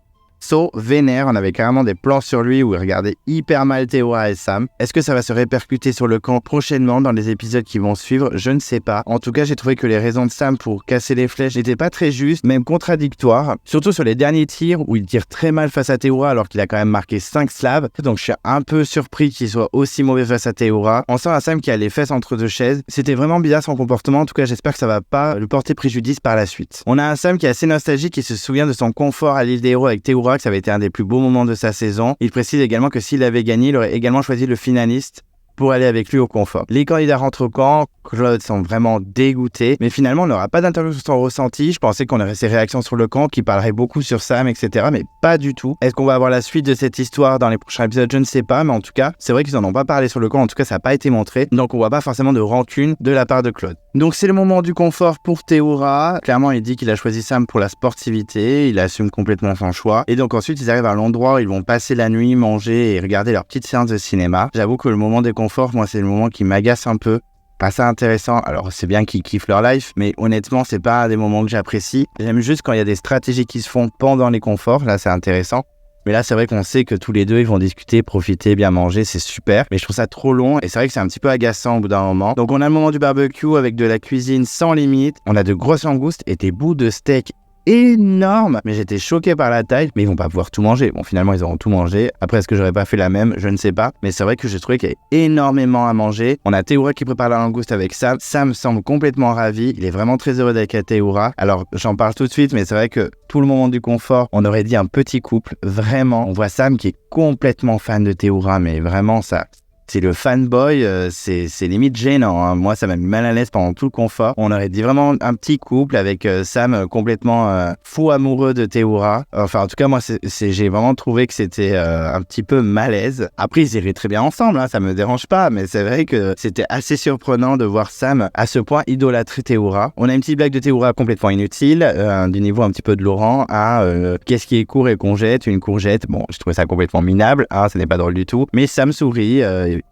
vénère, on avait carrément des plans sur lui où il regardait hyper mal Théoura et Sam. Est-ce que ça va se répercuter sur le camp prochainement dans les épisodes qui vont suivre? Je ne sais pas. En tout cas, j'ai trouvé que les raisons de Sam pour casser les flèches n'étaient pas très justes, même contradictoires. Surtout sur les derniers tirs où il tire très mal face à Théoura alors qu'il a quand même marqué 5 slabs. Donc je suis un peu surpris qu'il soit aussi mauvais face à Théoura. On sent un Sam qui a les fesses entre deux chaises. C'était vraiment bizarre son comportement. En tout cas, j'espère que ça va pas lui porter préjudice par la suite. On a un Sam qui est assez nostalgique et se souvient de son confort à l'île des héros avec Théoura, que ça avait été un des plus beaux moments de sa saison. Il précise également que s'il avait gagné, il aurait également choisi le finaliste pour aller avec lui au confort. Les candidats rentrent au camp, Claude sont vraiment dégoûtés, mais finalement on n'aura pas d'interview sur son ressenti. Je pensais qu'on aurait ses réactions sur le camp, qui parlerait beaucoup sur Sam, etc., mais pas du tout. Est-ce qu'on va avoir la suite de cette histoire dans les prochains épisodes? Je ne sais pas, mais en tout cas, c'est vrai qu'ils n'en ont pas parlé sur le camp, en tout cas ça n'a pas été montré, donc on voit pas forcément de rancune de la part de Claude. Donc c'est le moment du confort pour Théoura. Clairement, il dit qu'il a choisi Sam pour la sportivité, il assume complètement son choix, et donc ensuite ils arrivent à l'endroit où ils vont passer la nuit, manger et regarder leur petite séance de cinéma. J'avoue que le moment des conforts, moi c'est le moment qui m'agace un peu. Pas ça intéressant, alors c'est bien qu'ils kiffent leur life, mais honnêtement c'est pas des moments que j'apprécie. J'aime juste quand il y a des stratégies qui se font pendant les conforts, là c'est intéressant. Mais là c'est vrai qu'on sait que tous les deux ils vont discuter, profiter, bien manger, c'est super. Mais je trouve ça trop long et c'est vrai que c'est un petit peu agaçant au bout d'un moment. Donc on a le moment du barbecue avec de la cuisine sans limite. On a de grosses langoustes et des bouts de steak énorme, mais j'étais choqué par la taille, mais ils vont pas pouvoir tout manger. Bon, finalement ils auront tout mangé. Après, est-ce que j'aurais pas fait la même? Je ne sais pas, mais c'est vrai que j'ai trouvé qu'il y avait énormément à manger. On a Théoura qui prépare la langouste avec Sam. Sam semble complètement ravi, il est vraiment très heureux d'être avec Théoura. Alors j'en parle tout de suite, mais c'est vrai que tout le moment du confort, on aurait dit un petit couple, vraiment. On voit Sam qui est complètement fan de Théoura, mais vraiment ça... C'est le fanboy, c'est limite gênant, hein. Moi, ça m'a mis mal à l'aise pendant tout le confort. On aurait dit vraiment un petit couple avec Sam complètement fou amoureux de Théoura. Enfin, en tout cas, moi, j'ai vraiment trouvé que c'était un petit peu malaise. Après, ils iraient très bien ensemble, hein, ça me dérange pas, mais c'est vrai que c'était assez surprenant de voir Sam à ce point idolâtrer Théoura. On a une petite blague de Théoura complètement inutile, du niveau un petit peu de Laurent à qu'est-ce qui est court et qu'on jette? Une courgette. Bon, je trouvais ça complètement minable, hein, ça n'est pas drôle du tout. Mais Sam sourit,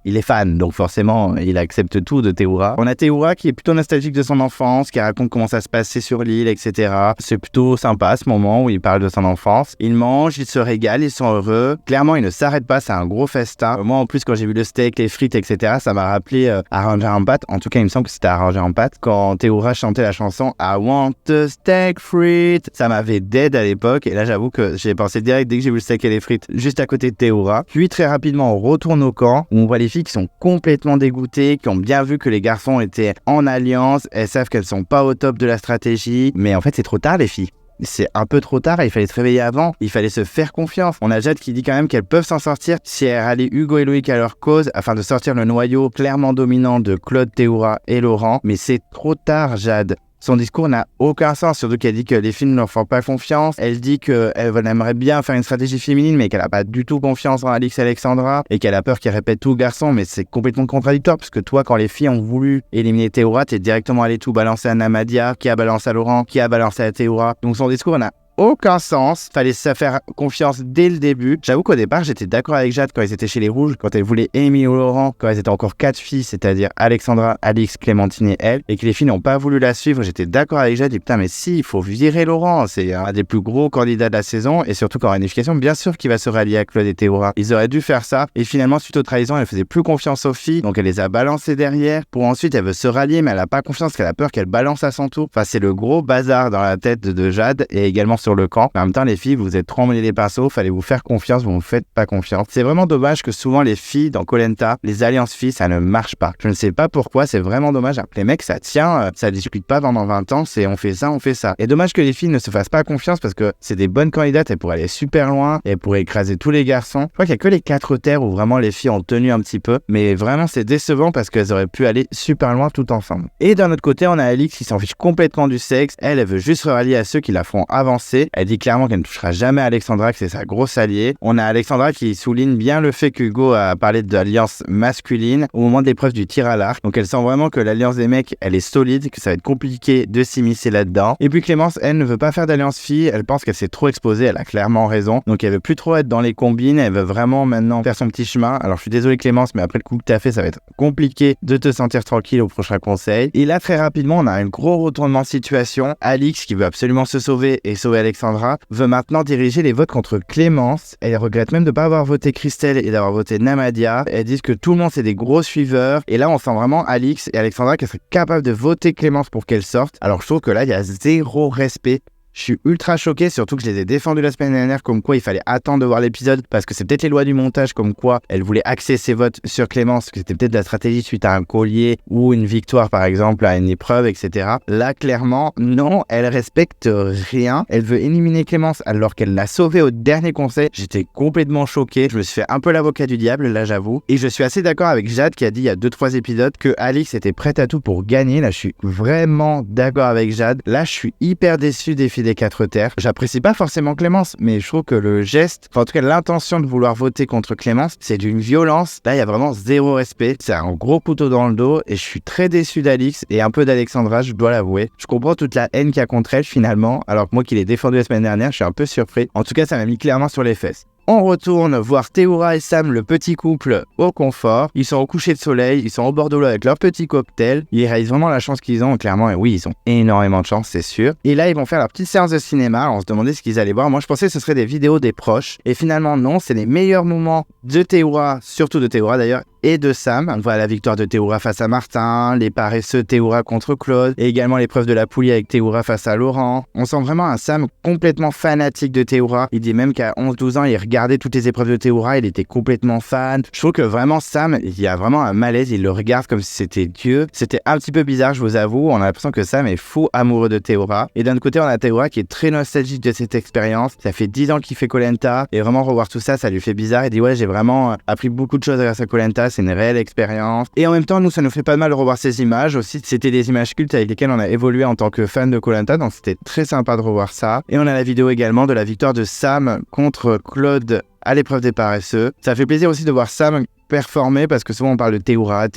il est fan, donc forcément, il accepte tout de Théoura. On a Théoura qui est plutôt nostalgique de son enfance, qui raconte comment ça se passait sur l'île, etc. C'est plutôt sympa ce moment où il parle de son enfance. Ils mangent, ils se régalent, ils sont heureux. Clairement, ils ne s'arrêtent pas, c'est un gros festin. Moi, en plus, quand j'ai vu le steak, les frites, etc., ça m'a rappelé Arrangé en pâte. En tout cas, il me semble que c'était Arrangé en pâte. Quand Théoura chantait la chanson I want a steak frites, ça m'avait dead à l'époque. Et là, j'avoue que j'ai pensé direct dès que j'ai vu le steak et les frites juste à côté de Théoura. Puis très rapidement, on retourne au camp où on voit les filles qui sont complètement dégoûtées, qui ont bien vu que les garçons étaient en alliance. Elles savent qu'elles sont pas au top de la stratégie. Mais en fait, c'est trop tard, les filles. C'est un peu trop tard, il fallait se réveiller avant, il fallait se faire confiance. On a Jade qui dit quand même qu'elles peuvent s'en sortir si elles rallient Hugo et Loïc à leur cause afin de sortir le noyau clairement dominant de Claude, Théoura et Laurent. Mais c'est trop tard, Jade. Son discours n'a aucun sens, surtout qu'elle dit que les filles ne leur font pas confiance. Elle dit qu'elle aimerait bien faire une stratégie féminine, mais qu'elle n'a pas du tout confiance en Alix et Alexandra, et qu'elle a peur qu'ils répètent tout garçon, mais c'est complètement contradictoire, parce que toi, quand les filles ont voulu éliminer Théoura, t'es directement allé tout balancer à Namadia, qui a balancé à Laurent, qui a balancé à Théoura. Donc son discours n'a aucun sens, fallait se faire confiance dès le début. J'avoue qu'au départ j'étais d'accord avec Jade quand ils étaient chez les Rouges, quand elle voulait Amy ou Laurent, quand elles étaient encore 4 filles, c'est-à-dire Alexandra, Alix, Clémentine et elle, et que les filles n'ont pas voulu la suivre. J'étais d'accord avec Jade, et putain mais si, il faut virer Laurent, c'est un des plus gros candidats de la saison, et surtout qu'en réunification, bien sûr qu'il va se rallier à Claude et Théoura. Ils auraient dû faire ça, et finalement suite aux trahisons, elle faisait plus confiance aux filles, donc elle les a balancées derrière, pour ensuite elle veut se rallier, mais elle a pas confiance, qu'elle a peur qu'elle balance à son tour. Enfin c'est le gros bazar dans la tête de Jade, et également sur le camp. Mais en même temps, les filles, vous êtes trop emmêlés les pinceaux, fallait vous faire confiance, vous ne faites pas confiance. C'est vraiment dommage que souvent les filles dans Koh Lanta, les alliances filles, ça ne marche pas. Je ne sais pas pourquoi, c'est vraiment dommage. Les mecs, ça tient, ça discute pas pendant 20 ans, c'est on fait ça. Et dommage que les filles ne se fassent pas confiance parce que c'est des bonnes candidates, elles pourraient aller super loin, elles pourraient écraser tous les garçons. Je crois qu'il y a que les 4 terres où vraiment les filles ont tenu un petit peu, mais vraiment c'est décevant parce qu'elles auraient pu aller super loin tout ensemble. Et d'un autre côté, on a Alix qui s'en fiche complètement du sexe. Elle veut juste se rallier à ceux qui la font avancer. Elle dit clairement qu'elle ne touchera jamais Alexandra, que c'est sa grosse alliée. On a Alexandra qui souligne bien le fait qu'Hugo a parlé de l'alliance masculine au moment de l'épreuve du tir à l'arc. Donc elle sent vraiment que l'alliance des mecs, elle est solide, que ça va être compliqué de s'immiscer là-dedans. Et puis Clémence, elle ne veut pas faire d'alliance fille. Elle pense qu'elle s'est trop exposée. Elle a clairement raison. Donc elle veut plus trop être dans les combines. Elle veut vraiment maintenant faire son petit chemin. Alors je suis désolé Clémence, mais après le coup que t'as fait, ça va être compliqué de te sentir tranquille au prochain conseil. Et là, très rapidement, on a un gros retournement de situation. Alix, qui veut absolument se sauver et sauver Alexandra, veut maintenant diriger les votes contre Clémence. Elle regrette même de ne pas avoir voté Christelle et d'avoir voté Namadia. Elles disent que tout le monde c'est des gros suiveurs. Et là, on sent vraiment Alix et Alexandra qui seraient capables de voter Clémence pour qu'elle sorte. Alors je trouve que là, il y a zéro respect. Je suis ultra choqué, surtout que je les ai défendus la semaine dernière, comme quoi il fallait attendre de voir l'épisode, parce que c'est peut-être les lois du montage, comme quoi elle voulait axer ses votes sur Clémence, que c'était peut-être de la stratégie suite à un collier ou une victoire par exemple, à une épreuve, etc. Là, clairement, non, elle respecte rien. Elle veut éliminer Clémence alors qu'elle l'a sauvée au dernier conseil. J'étais complètement choqué. Je me suis fait un peu l'avocat du diable, là j'avoue. Et je suis assez d'accord avec Jade qui a dit il y a 2-3 épisodes que Alix était prête à tout pour gagner. Là, je suis vraiment d'accord avec Jade. Là, je suis hyper déçu des filles des 4 terres. J'apprécie pas forcément Clémence, mais je trouve que le geste, enfin en tout cas l'intention de vouloir voter contre Clémence, c'est d'une violence. Là, il y a vraiment zéro respect. C'est un gros couteau dans le dos et je suis très déçu d'Alix et un peu d'Alexandra, je dois l'avouer. Je comprends toute la haine qu'il y a contre elle finalement, alors que moi qui l'ai défendu la semaine dernière, je suis un peu surpris. En tout cas, ça m'a mis clairement sur les fesses. On retourne voir Théoura et Sam, le petit couple, au confort. Ils sont au coucher de soleil, ils sont au bord de l'eau avec leur petit cocktail. Ils réalisent vraiment la chance qu'ils ont, clairement. Et oui, ils ont énormément de chance, c'est sûr. Et là, ils vont faire leur petite séance de cinéma. Alors, on se demandait ce qu'ils allaient voir. Moi, je pensais que ce serait des vidéos des proches. Et finalement, non, c'est les meilleurs moments de Théoura, surtout de Théoura d'ailleurs, et de Sam. On voit la victoire de Théoura face à Martin, les paresseux Théoura contre Claude, et également l'épreuve de la poulie avec Théoura face à Laurent. On sent vraiment un Sam complètement fanatique de Théoura. Il dit même qu'à 11-12 ans, il regardait toutes les épreuves de Théoura, il était complètement fan. Je trouve que vraiment Sam, il y a vraiment un malaise, il le regarde comme si c'était Dieu. C'était un petit peu bizarre, je vous avoue. On a l'impression que Sam est fou amoureux de Théoura. Et d'un autre côté, on a Théoura qui est très nostalgique de cette expérience. Ça fait 10 ans qu'il fait Koh Lanta, et vraiment revoir tout ça, ça lui fait bizarre. Il dit ouais, j'ai vraiment appris beaucoup de choses grâce à Koh Lanta, c'est une réelle expérience. Et en même temps, nous, ça nous fait pas de mal de revoir ces images aussi. C'était des images cultes avec lesquelles on a évolué en tant que fan de Koh Lanta, donc c'était très sympa de revoir ça. Et on a la vidéo également de la victoire de Sam contre Claude à l'épreuve des paresseux. Ça fait plaisir aussi de voir Sam performer, parce que souvent on parle de Théoura,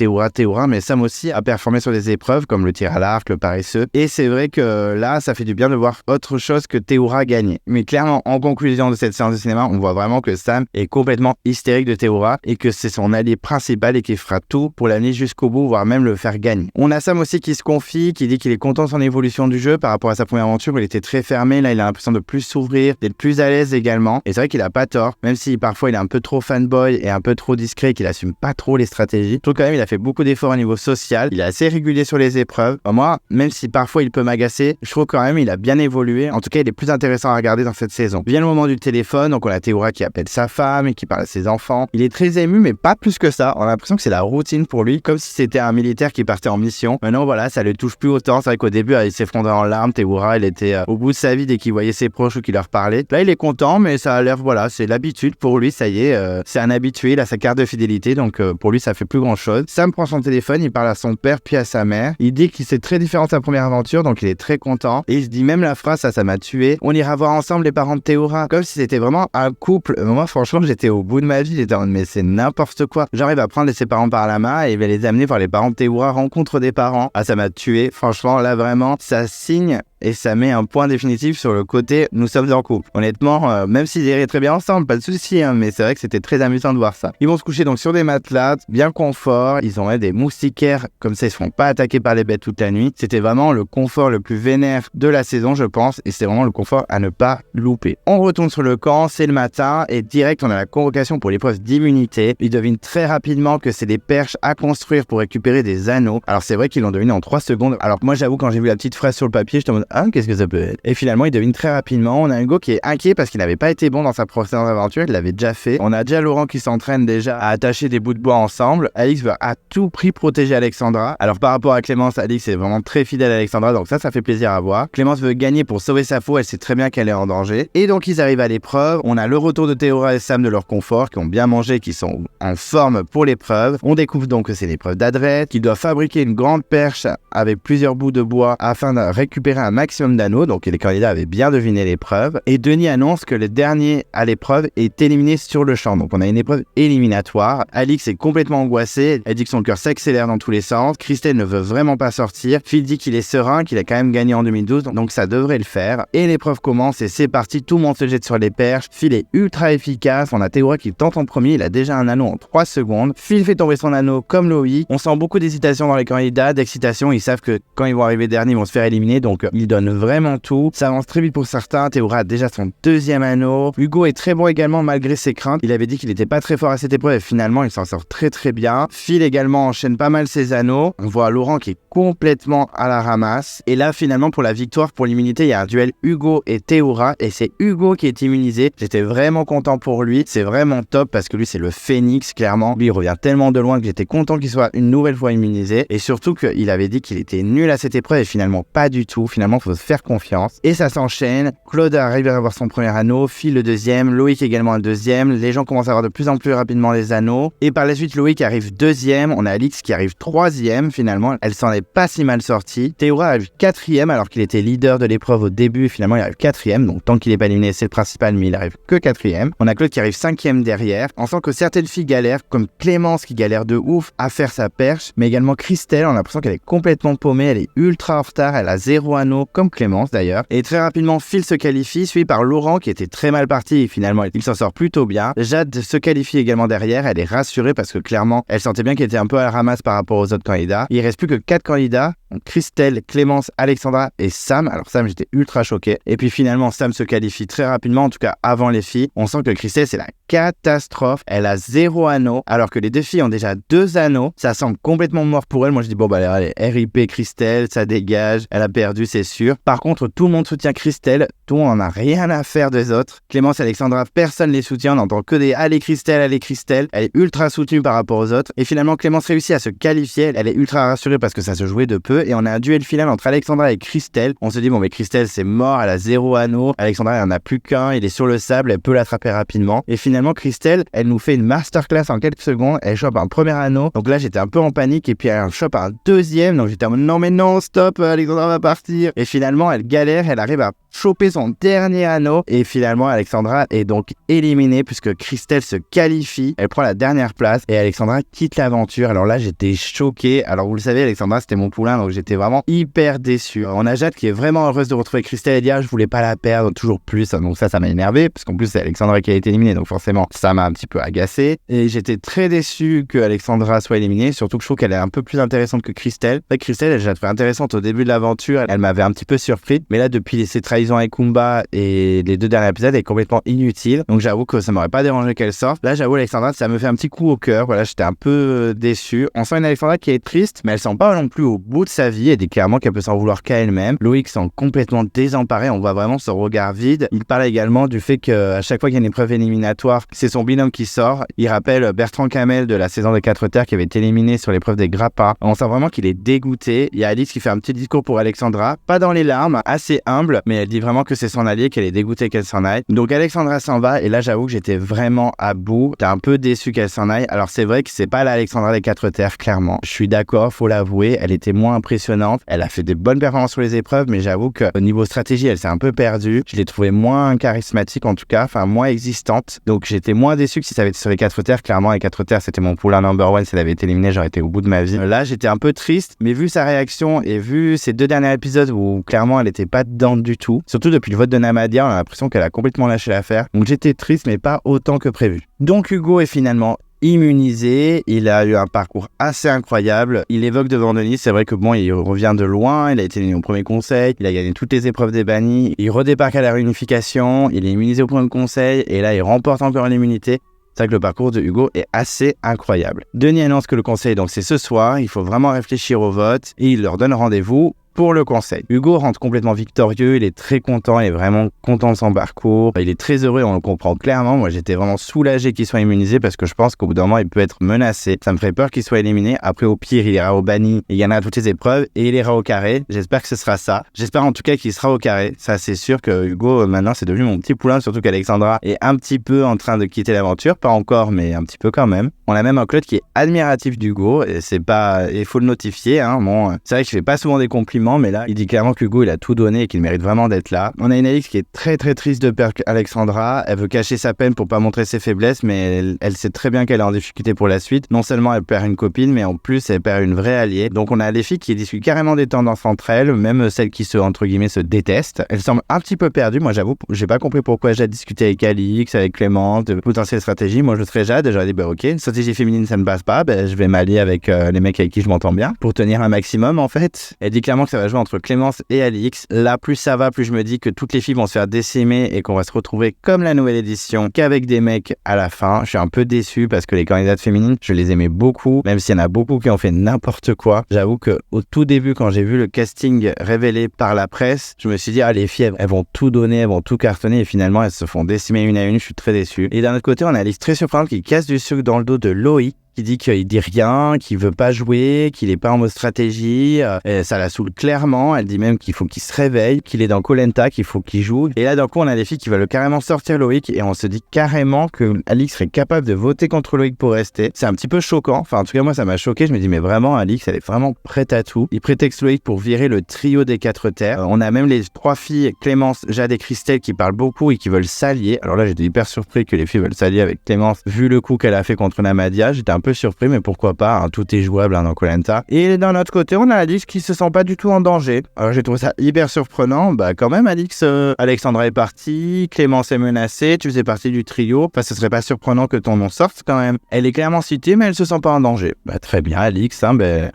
mais Sam aussi a performé sur des épreuves comme le tir à l'arc, le paresseux, et c'est vrai que là ça fait du bien de voir autre chose que Théoura gagner. Mais clairement, en conclusion de cette séance de cinéma, on voit vraiment que Sam est complètement hystérique de Théoura et que c'est son allié principal et qu'il fera tout pour l'amener jusqu'au bout, voire même le faire gagner. On a Sam aussi qui se confie, qui dit qu'il est content de son évolution du jeu par rapport à sa première aventure où il était très fermé. Là il a l'impression de plus s'ouvrir, d'être plus à l'aise également, et c'est vrai qu'il a pas tort, même si parfois il est un peu trop fanboy et un peu trop discret, qu'il assume pas trop les stratégies. Je trouve quand même il a fait beaucoup d'efforts au niveau social, il est assez régulier sur les épreuves. Moi, même si parfois il peut m'agacer, je trouve quand même il a bien évolué. En tout cas, il est plus intéressant à regarder dans cette saison. Vient le moment du téléphone, donc on a Théoura qui appelle sa femme et qui parle à ses enfants. Il est très ému, mais pas plus que ça. On a l'impression que c'est la routine pour lui, comme si c'était un militaire qui partait en mission. Maintenant, voilà, ça le touche plus autant. C'est vrai qu'au début, il s'effondrait en larmes. Théoura, il était au bout de sa vie dès qu'il voyait ses proches ou qu'il leur parlait. Là, il est content, mais ça a l'air, voilà, c'est l'habitude pour lui. Ça y est, c'est un habitué, il a sa carte de fidélité, donc pour lui, ça fait plus grand chose. Sam prend son téléphone, il parle à son père puis à sa mère. Il dit qu'il s'est très différent de sa première aventure, donc il est très content. Et il se dit même la phrase, ça m'a tué. On ira voir ensemble les parents de Théoura, comme si c'était vraiment un couple. Moi, franchement, j'étais au bout de ma vie. J'étais en mode, mais c'est n'importe quoi. Genre, il va prendre ses parents par la main et il va les amener voir les parents de Théoura, rencontre des parents. Ah, ça m'a tué. Franchement, là, vraiment, ça signe et ça met un point définitif sur le côté nous sommes en couple. Honnêtement, même s'ils iraient très bien ensemble, pas de souci, hein, mais c'est vrai que c'était très amusant de voir ça. Ils vont se coucher donc sur des matelas, bien confort. Ils ont des moustiquaires, comme ça ils se font pas attaquer par les bêtes toute la nuit. C'était vraiment le confort le plus vénère de la saison, je pense, et c'est vraiment le confort à ne pas louper. On retourne sur le camp, c'est le matin, et direct on a la convocation pour l'épreuve d'immunité. Ils devinent très rapidement que c'est des perches à construire pour récupérer des anneaux. Alors c'est vrai qu'ils l'ont deviné en 3 secondes. Alors moi j'avoue, quand j'ai vu la petite phrase sur le papier, j'étais en mode qu'est-ce que ça peut être? Et finalement, il devine très rapidement. On a Hugo qui est inquiet parce qu'il n'avait pas été bon dans sa précédente aventure, il l'avait déjà fait. On a déjà Laurent qui s'entraîne déjà à attacher des bouts de bois ensemble. Alix veut à tout prix protéger Alexandra. Alors par rapport à Clémence, Alix est vraiment très fidèle à Alexandra, donc ça fait plaisir à voir. Clémence veut gagner pour sauver sa peau, elle sait très bien qu'elle est en danger. Et donc ils arrivent à l'épreuve. On a le retour de Théora et Sam de leur confort, qui ont bien mangé, qui sont en forme pour l'épreuve. On découvre donc que c'est l'épreuve d'Adrette, qui doit fabriquer une grande perche avec plusieurs bouts de bois afin de récupérer un maximum d'anneaux. Donc les candidats avaient bien deviné l'épreuve. Et Denis annonce que le dernier à l'épreuve est éliminé sur le champ. Donc on a une épreuve éliminatoire. Alix est complètement angoissée. Elle dit que son cœur s'accélère dans tous les sens. Christelle ne veut vraiment pas sortir. Phil dit qu'il est serein, qu'il a quand même gagné en 2012. Donc ça devrait le faire. Et l'épreuve commence et c'est parti. Tout le monde se jette sur les perches. Phil est ultra efficace. On a Théora qui tente en premier. Il a déjà un anneau en 3 secondes. Phil fait tomber son anneau comme Loïc. On sent beaucoup d'hésitation dans les candidats, d'excitation. Ils savent que quand ils vont arriver derniers, ils vont se faire éliminer. Donc ils donnent vraiment tout. Ça avance très vite pour certains. Théora a déjà son 2e anneau. Hugo est très bon également malgré ses craintes. Il avait dit qu'il n'était pas très fort à cette épreuve et finalement il s'en sort très très bien. Phil également enchaîne pas mal ses anneaux. On voit Laurent qui est complètement à la ramasse. Et là finalement pour la victoire, pour l'immunité, il y a un duel Hugo et Théora et c'est Hugo qui est immunisé. J'étais vraiment content pour lui. C'est vraiment top parce que lui c'est le phénix clairement. Lui il revient tellement de loin que j'étais content qu'il soit une nouvelle fois immunisé. Et surtout qu'il avait dit qu'il était nul à cette épreuve et finalement pas du tout. Finalement il faut se faire confiance. Et ça s'enchaîne. Claude arrive à avoir son premier anneau. Phil le 2e. Loïc également le 2e. Les gens commencent à avoir de plus en plus rapidement les anneaux. Et par la suite Loïc arrive 2e. On a Alix qui arrive 3e finalement. Elle s'en est pas si mal sortie. Théora arrive 4e alors qu'il était leader de l'épreuve au début. Finalement il arrive 4e. Donc tant qu'il n'est pas éliminé c'est le principal, mais il arrive que 4e. On a Claude qui arrive 5e derrière. On sent que certaines filles galèrent, comme Clémence qui galère de ouf à faire sa perche, mais également Christelle. On a l'impression qu'elle est complètement paumée. Elle est ultra en retard. Elle a 0 anneau comme Clémence d'ailleurs. Et très rapidement Phil se qualifie, suivi par Laurent qui était très mal parti et finalement il s'en sort plutôt bien. Jade se qualifie également derrière. Elle est rassurée parce que clairement elle sentait bien qu'elle était un peu à la ramasse par rapport aux autres candidats. Il reste plus que 4 candidats. Donc Christelle, Clémence, Alexandra et Sam. Alors Sam, j'étais ultra choqué. Et puis finalement, Sam se qualifie très rapidement, en tout cas avant les filles. On sent que Christelle, c'est la catastrophe. Elle a 0 anneau, alors que les 2 filles ont déjà 2 anneaux. Ça semble complètement mort pour elle. Moi, je dis, bon, bah allez, RIP Christelle, ça dégage. Elle a perdu, c'est sûr. Par contre, tout le monde soutient Christelle. Tout le monde en a rien à faire des autres. Clémence et Alexandra, personne les soutient. On n'entend que des allez Christelle, allez Christelle. Elle est ultra soutenue par rapport aux autres. Et finalement, Clémence réussit à se qualifier. Elle est ultra rassurée parce que ça se jouait de peu. Et on a un duel final entre Alexandra et Christelle. On se dit, bon, mais Christelle, c'est mort, elle a 0 anneau. Alexandra, elle en a plus qu'un, il est sur le sable, elle peut l'attraper rapidement. Et finalement, Christelle, elle nous fait une masterclass en quelques secondes. Elle chope un premier anneau. Donc là, j'étais un peu en panique. Et puis, elle chope un 2e. Donc j'étais en mode, non, mais non, stop, Alexandra va partir. Et finalement, elle galère, elle arrive à choper son dernier anneau. Et finalement, Alexandra est donc éliminée puisque Christelle se qualifie. Elle prend la dernière place et Alexandra quitte l'aventure. Alors là, j'étais choqué. Alors vous le savez, Alexandra, c'était mon poulain, donc j'étais vraiment hyper déçu. On a Jade qui est vraiment heureuse de retrouver Christelle et dit je voulais pas la perdre, toujours plus. Donc ça m'a énervé parce qu'en plus c'est Alexandra qui a été éliminée, donc forcément ça m'a un petit peu agacé. Et j'étais très déçu que Alexandra soit éliminée, surtout que je trouve qu'elle est un peu plus intéressante que Christelle. Christelle, je la trouvais intéressante au début de l'aventure, elle m'avait un petit peu surpris, mais là depuis ses trahisons avec Kumba et les 2 derniers épisodes, elle est complètement inutile. Donc j'avoue que ça m'aurait pas dérangé qu'elle sorte. Là j'avoue Alexandra, ça me fait un petit coup au cœur. Voilà, j'étais un peu déçu. On sent une Alexandra qui est triste, mais elle sent pas non plus au bout de sa vie. Elle dit clairement qu'elle peut s'en vouloir qu'à elle-même. Loïc semble complètement désemparé. On voit vraiment son regard vide. Il parle également du fait qu'à chaque fois qu'il y a une épreuve éliminatoire, c'est son binôme qui sort. Il rappelle Bertrand Camel de la saison des 4 terres qui avait été éliminé sur l'épreuve des grappas. On sent vraiment qu'il est dégoûté. Il y a Alice qui fait un petit discours pour Alexandra, pas dans les larmes, assez humble, mais elle dit vraiment que c'est son allié, qu'elle est dégoûtée qu'elle s'en aille. Donc Alexandra s'en va et là j'avoue que j'étais vraiment à bout. J'étais un peu déçu qu'elle s'en aille. Alors c'est vrai que c'est pas l'Alexandra des 4 terres, clairement. Je suis d'accord, faut l'avouer, elle était moins impressionnante. Elle a fait des bonnes performances sur les épreuves, mais j'avoue qu'au niveau stratégie, elle s'est un peu perdue. Je l'ai trouvée moins charismatique en tout cas, enfin moins existante. Donc j'étais moins déçu que si ça avait été sur les 4 terres. Clairement, les 4 terres, c'était mon poulain number 1. Si elle avait été éliminée, j'aurais été au bout de ma vie. Là, j'étais un peu triste, mais vu sa réaction et vu ces 2 derniers épisodes où clairement elle était pas dedans du tout, surtout depuis le vote de Namadia, on a l'impression qu'elle a complètement lâché l'affaire. Donc j'étais triste, mais pas autant que prévu. Donc Hugo est finalement immunisé, il a eu un parcours assez incroyable, il évoque devant Denis, c'est vrai que bon, il revient de loin, il a été éliminé au premier conseil, il a gagné toutes les épreuves des bannis, il redébarque à la réunification, il est immunisé au premier conseil, et là il remporte encore l'immunité. C'est vrai que le parcours de Hugo est assez incroyable. Denis annonce que le conseil, donc c'est ce soir, il faut vraiment réfléchir au vote, et il leur donne rendez-vous pour le conseil. Hugo rentre complètement victorieux, il est très content, il est vraiment content de son parcours, il est très heureux, on le comprend clairement. Moi j'étais vraiment soulagé qu'il soit immunisé parce que je pense qu'au bout d'un moment il peut être menacé. Ça me ferait peur qu'il soit éliminé. Après au pire il ira au banni, il gagnera toutes les épreuves et il ira au carré. J'espère que ce sera ça. J'espère en tout cas qu'il sera au carré. Ça c'est sûr que Hugo maintenant c'est devenu mon petit poulain, surtout qu'Alexandra est un petit peu en train de quitter l'aventure, pas encore mais un petit peu quand même. On a même un Claude qui est admiratif d'Hugo et c'est pas, il faut le notifier hein. Bon, c'est vrai que je fais pas souvent des compliments mais là il dit clairement qu'Hugo il a tout donné et qu'il mérite vraiment d'être là. On a une Alix qui est très très triste de perdre Alexandra. Elle veut cacher sa peine pour pas montrer ses faiblesses mais elle sait très bien qu'elle est en difficulté pour la suite. Non seulement elle perd une copine mais en plus elle perd une vraie alliée. Donc on a les filles qui discutent carrément des tendances entre elles, même celles qui entre guillemets se détestent. Elles semblent un petit peu perdues. Moi j'avoue, j'ai pas compris pourquoi Jade discutait avec Alix, avec Clémence, de potentielles stratégies. Moi je serais Jade, j'aurais dit bah ok, une stratégie féminine ça ne passe pas, je vais m'allier avec les mecs avec qui je m'entends bien pour tenir un maximum en fait. Elle dit clairement que ça va jouer entre Clémence et Alix. Là plus ça va, plus je me dis que toutes les filles vont se faire décimer et qu'on va se retrouver comme la nouvelle édition qu'avec des mecs à la fin. Je suis un peu déçu parce que les candidates féminines, je les aimais beaucoup, même s'il y en a beaucoup qui ont fait n'importe quoi. J'avoue que au tout début quand j'ai vu le casting révélé par la presse, je me suis dit les filles elles vont tout donner, elles vont tout cartonner et finalement elles se font décimer une à une. Je suis très déçu. Et d'un autre côté on a Alix très surprenante qui casse du sucre dans le dos de Loïc, qui dit qu'il dit rien, qu'il veut pas jouer, qu'il est pas en mode stratégie, ça la saoule clairement. Elle dit même qu'il faut qu'il se réveille, qu'il est dans Koh Lanta, qu'il faut qu'il joue. Et là d'un coup on a des filles qui veulent carrément sortir Loïc et on se dit carrément que Alix serait capable de voter contre Loïc pour rester. C'est un petit peu choquant, enfin en tout cas moi ça m'a choqué. Je me dis mais vraiment Alix elle est vraiment prête à tout. Il prétexte Loïc pour virer le trio des 4 terres. On a même les 3 filles, Clémence, Jade et Christelle, qui parlent beaucoup et qui veulent s'allier. Alors là j'étais hyper surpris que les filles veulent s'allier avec Clémence vu le coup qu'elle a fait contre Namadia. J'étais un peu surpris mais pourquoi pas, hein, tout est jouable dans Koh Lanta. Et d'un autre côté on a Alix qui se sent pas du tout en danger. Alors j'ai trouvé ça hyper surprenant. Quand même Alix, Alexandra est partie, Clémence est menacée, tu faisais partie du trio, ce serait pas surprenant que ton nom sorte quand même. Elle est clairement citée mais elle se sent pas en danger. Très bien Alix,